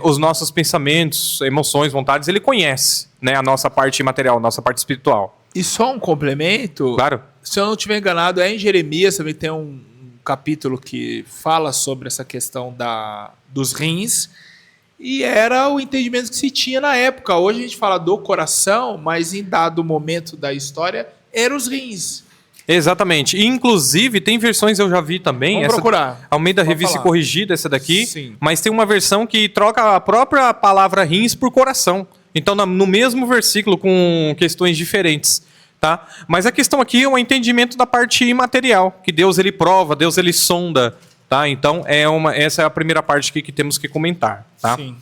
os nossos pensamentos, emoções, vontades. Ele conhece, né, a nossa parte imaterial, a nossa parte espiritual. E só um complemento. Claro. Se eu não estiver enganado, em Jeremias também tem um capítulo que fala sobre essa questão dos rins, e era o entendimento que se tinha na época. Hoje a gente fala do coração, mas em dado momento da história, eram os rins. Exatamente. E, inclusive, tem versões, eu já vi também. Vamos procurar. Almeida Revista Corrigida, essa daqui. Sim. Mas tem uma versão que troca a própria palavra rins por coração. Então, no mesmo versículo, com questões diferentes. Tá? Mas a questão aqui é o entendimento da parte imaterial, que Deus ele prova, Deus ele sonda, tá? Então essa é a primeira parte que temos que comentar, tá? Sim.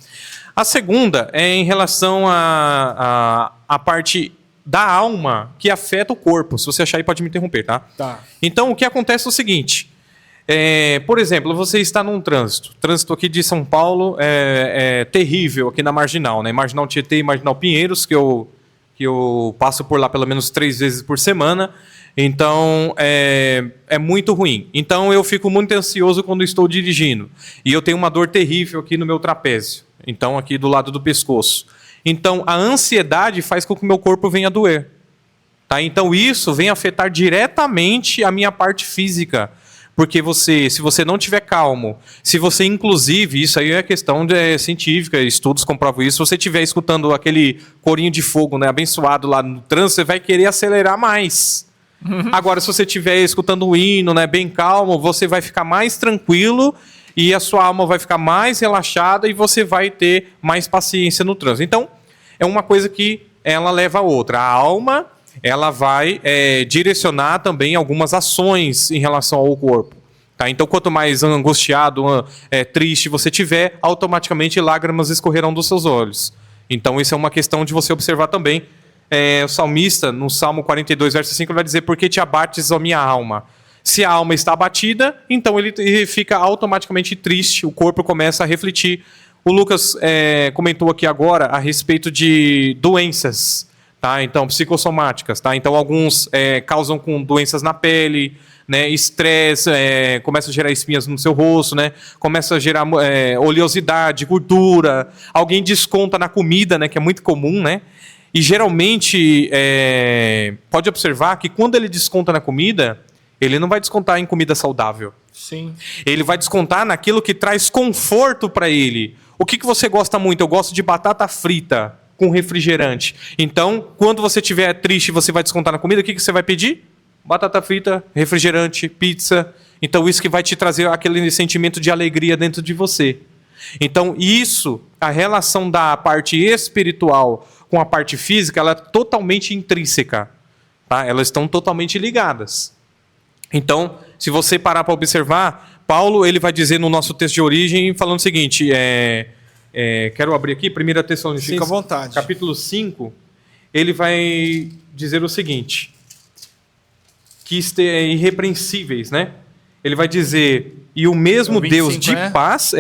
A segunda é em relação à parte da alma que afeta o corpo. Se você achar aí pode me interromper, tá? Tá. Então o que acontece é o seguinte, por exemplo, você está num trânsito aqui de São Paulo é terrível aqui na Marginal, né? Marginal Tietê e Marginal Pinheiros, que que eu passo por lá pelo menos 3 vezes por semana. Então, é muito ruim. Então, eu fico muito ansioso quando estou dirigindo. E eu tenho uma dor terrível aqui no meu trapézio. Então, aqui do lado do pescoço. Então, a ansiedade faz com que o meu corpo venha a doer. Tá? Então, isso vem afetar diretamente a minha parte física. Porque se você não estiver calmo, se você, inclusive, isso aí é questão científica, estudos comprovam isso, se você estiver escutando aquele corinho de fogo, né, abençoado lá no trânsito, você vai querer acelerar mais. Agora, se você estiver escutando o hino, né, bem calmo, você vai ficar mais tranquilo e a sua alma vai ficar mais relaxada e você vai ter mais paciência no trânsito. Então, é uma coisa que ela leva a outra. A alma, ela vai direcionar também algumas ações em relação ao corpo. Tá? Então, quanto mais angustiado, triste você tiver, automaticamente lágrimas escorrerão dos seus olhos. Então, isso é uma questão de você observar também. O salmista, no Salmo 42, verso 5, vai dizer: por que te abates, ó minha alma? Se a alma está abatida, então ele fica automaticamente triste, o corpo começa a refletir. O Lucas comentou aqui agora a respeito de doenças, tá? Então, psicossomáticas. Tá? Então, alguns causam com doenças na pele, né? Estresse, começa a gerar espinhas no seu rosto, né? Começa a gerar oleosidade, gordura. Alguém desconta na comida, né? Que é muito comum, né? E geralmente, pode observar que quando ele desconta na comida, ele não vai descontar em comida saudável. Sim. Ele vai descontar naquilo que traz conforto para ele. O que você gosta muito? Eu gosto de batata frita com refrigerante. Então, quando você estiver triste, você vai descontar na comida, o que você vai pedir? Batata frita, refrigerante, pizza. Então, isso que vai te trazer aquele sentimento de alegria dentro de você. Então, isso, a relação da parte espiritual com a parte física, ela é totalmente intrínseca. Tá? Elas estão totalmente ligadas. Então, se você parar para observar, Paulo ele vai dizer no nosso texto de origem, falando o seguinte, quero abrir aqui, 1 Tessalonicenses, fica à vontade. Capítulo 5, ele vai dizer o seguinte, que irrepreensíveis, né? Ele vai dizer, e o mesmo 25, Deus de paz,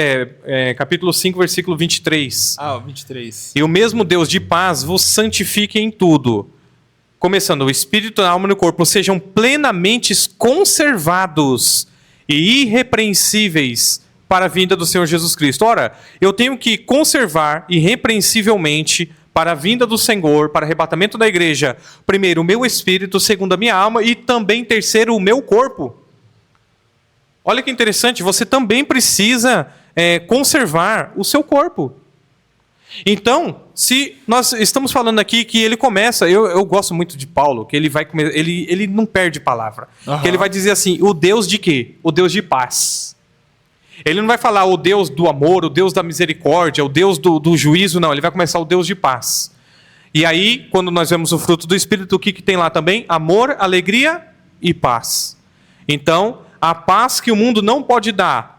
capítulo 5, versículo 23. Ah, 23. E o mesmo Deus de paz vos santifique em tudo, começando o espírito, a alma e o corpo, sejam plenamente conservados e irrepreensíveis para a vinda do Senhor Jesus Cristo. Ora, eu tenho que conservar irrepreensivelmente para a vinda do Senhor, para o arrebatamento da igreja, primeiro o meu espírito, segundo a minha alma e também terceiro o meu corpo. Olha que interessante, você também precisa conservar o seu corpo. Então, se nós estamos falando aqui que ele começa, eu gosto muito de Paulo, que ele não perde palavra. Que ele vai dizer assim, o Deus de quê? O Deus de paz. Ele não vai falar o Deus do amor, o Deus da misericórdia, o Deus do juízo, não. Ele vai começar o Deus de paz. E aí, quando nós vemos o fruto do Espírito, o que tem lá também? Amor, alegria e paz. Então, a paz que o mundo não pode dar.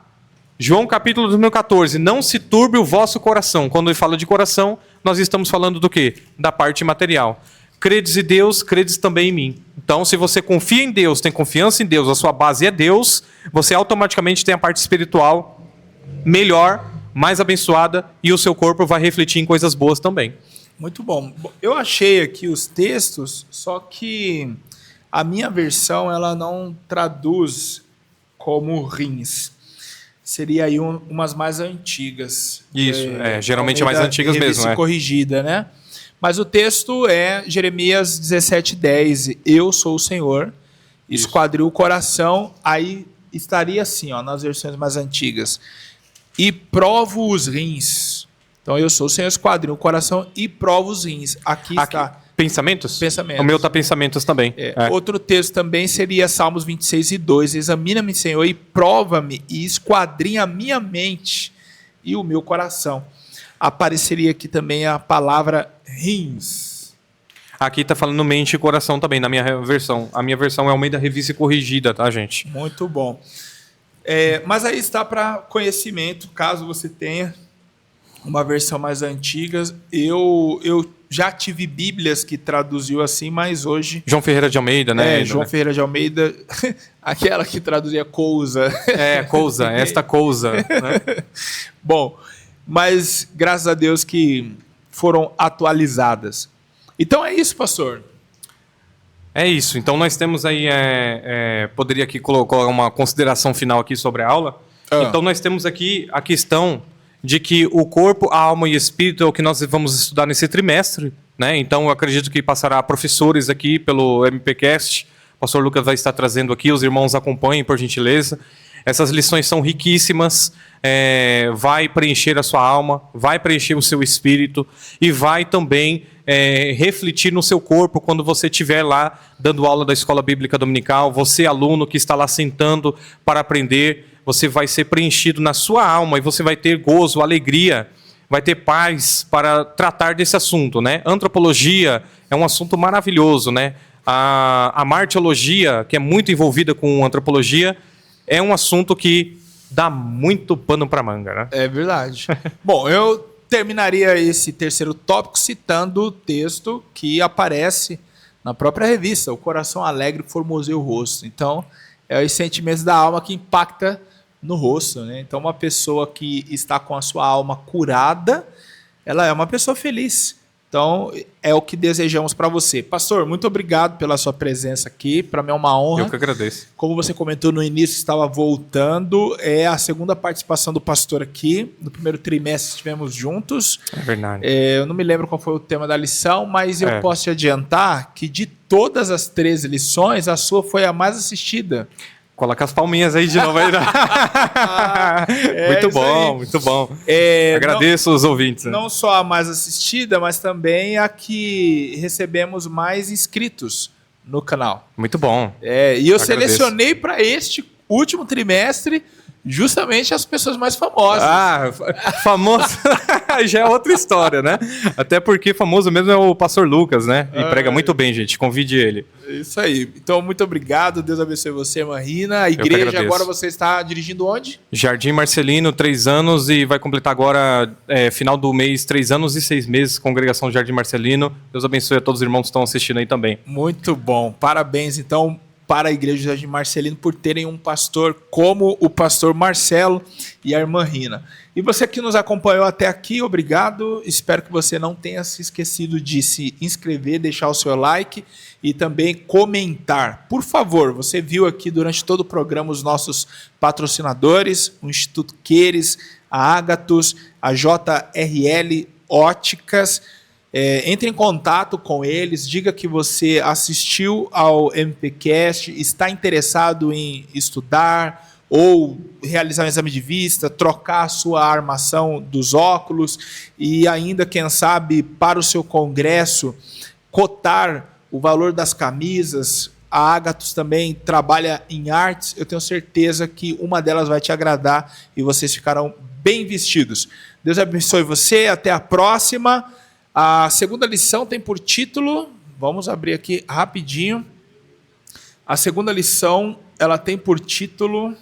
João capítulo 14, não se turbe o vosso coração. Quando ele fala de coração, nós estamos falando do quê? Da parte material. Credes em Deus, credes também em mim. Então, se você confia em Deus, tem confiança em Deus, a sua base é Deus, você automaticamente tem a parte espiritual melhor, mais abençoada, e o seu corpo vai refletir em coisas boas também. Muito bom. Eu achei aqui os textos, só que a minha versão ela não traduz como rins. Seria aí umas mais antigas. Isso, geralmente é mais antigas mesmo. Corrigida, né? Mas o texto é Jeremias 17:10. Eu sou o Senhor, esquadril o coração. Aí estaria assim, ó, nas versões mais antigas. E provo os rins. Então eu sou o Senhor, esquadril o coração e provo os rins. Aqui está. Pensamentos? Pensamentos. O meu está pensamentos também. Outro texto também seria Salmos 26:2. Examina-me, Senhor, e prova-me e esquadrinha a minha mente e o meu coração. Apareceria aqui também a palavra rins. Aqui está falando mente e coração também, na minha versão. A minha versão é Almeida Revista e Corrigida, tá, gente? Muito bom. Mas aí está para conhecimento, caso você tenha uma versão mais antiga. Eu já tive bíblias que traduziu assim, mas hoje... João Ferreira de Almeida, né? João Ferreira de Almeida, aquela que traduzia cousa. Cousa, esta cousa. Né? Bom, mas graças a Deus que foram atualizadas. Então é isso, pastor. É isso. Então nós temos aí, poderia aqui colocar uma consideração final aqui sobre a aula. Então nós temos aqui a questão de que o corpo, a alma e o espírito é o que nós vamos estudar nesse trimestre, né? Então eu acredito que passará professores aqui pelo MPcast. O pastor Lucas vai estar trazendo aqui, os irmãos acompanhem, por gentileza. Essas lições são riquíssimas, vai preencher a sua alma, vai preencher o seu espírito e vai também refletir no seu corpo quando você estiver lá dando aula da Escola Bíblica Dominical. Você, aluno que está lá sentando para aprender, você vai ser preenchido na sua alma e você vai ter gozo, alegria, vai ter paz para tratar desse assunto, né? Antropologia é um assunto maravilhoso, né? A martiologia, que é muito envolvida com antropologia, é um assunto que dá muito pano para manga, né? É verdade. Bom, eu terminaria esse terceiro tópico citando o texto que aparece na própria revista, O Coração Alegre Formoseia o Rosto. Então, é os sentimentos da alma que impacta no rosto, né? Então, uma pessoa que está com a sua alma curada, ela é uma pessoa feliz. Então, é o que desejamos para você. Pastor, muito obrigado pela sua presença aqui. Para mim é uma honra. Eu que agradeço. Como você comentou no início, estava voltando. É a segunda participação do pastor aqui. No primeiro trimestre estivemos juntos. É verdade. Eu não me lembro qual foi o tema da lição, mas eu posso te adiantar que de todas as 13 lições, a sua foi a mais assistida. Coloca as palminhas aí de novo. Aí. Muito bom, muito bom. Agradeço os ouvintes. Não só a mais assistida, mas também a que recebemos mais inscritos no canal. Muito bom. E eu selecionei para este último trimestre justamente as pessoas mais famosas. Famoso já é outra história, né? Até porque famoso mesmo é o pastor Lucas, né? E prega muito bem, gente. Convide ele. Isso aí. Então, muito obrigado. Deus abençoe você, Marina. A igreja, agora você está dirigindo onde? Jardim Marcelino, 3 anos e vai completar agora, final do mês, 3 anos e 6 meses, congregação Jardim Marcelino. Deus abençoe a todos os irmãos que estão assistindo aí também. Muito bom. Parabéns, então, para a igreja Jardim Marcelino por terem um pastor como o pastor Marcelo e a irmã Rina. E você que nos acompanhou até aqui, obrigado. Espero que você não tenha se esquecido de se inscrever, deixar o seu like e também comentar. Por favor, você viu aqui durante todo o programa os nossos patrocinadores, o Instituto Queires, a Ágatos, a JRL Óticas. Entre em contato com eles, diga que você assistiu ao MPcast, está interessado em estudar ou realizar um exame de vista, trocar a sua armação dos óculos e ainda, quem sabe, para o seu congresso, cotar o valor das camisas. A Ágatos também trabalha em artes. Eu tenho certeza que uma delas vai te agradar e vocês ficarão bem vestidos. Deus abençoe você. Até a próxima. A segunda lição tem por título, vamos abrir aqui rapidinho. A segunda lição, ela tem por título: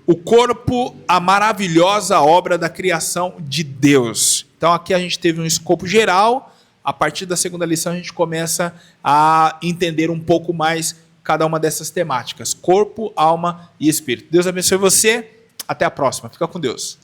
O corpo, a maravilhosa obra da criação de Deus. Então aqui a gente teve um escopo geral. A partir da segunda lição a gente começa a entender um pouco mais cada uma dessas temáticas: corpo, alma e espírito. Deus abençoe você. Até a próxima. Fica com Deus.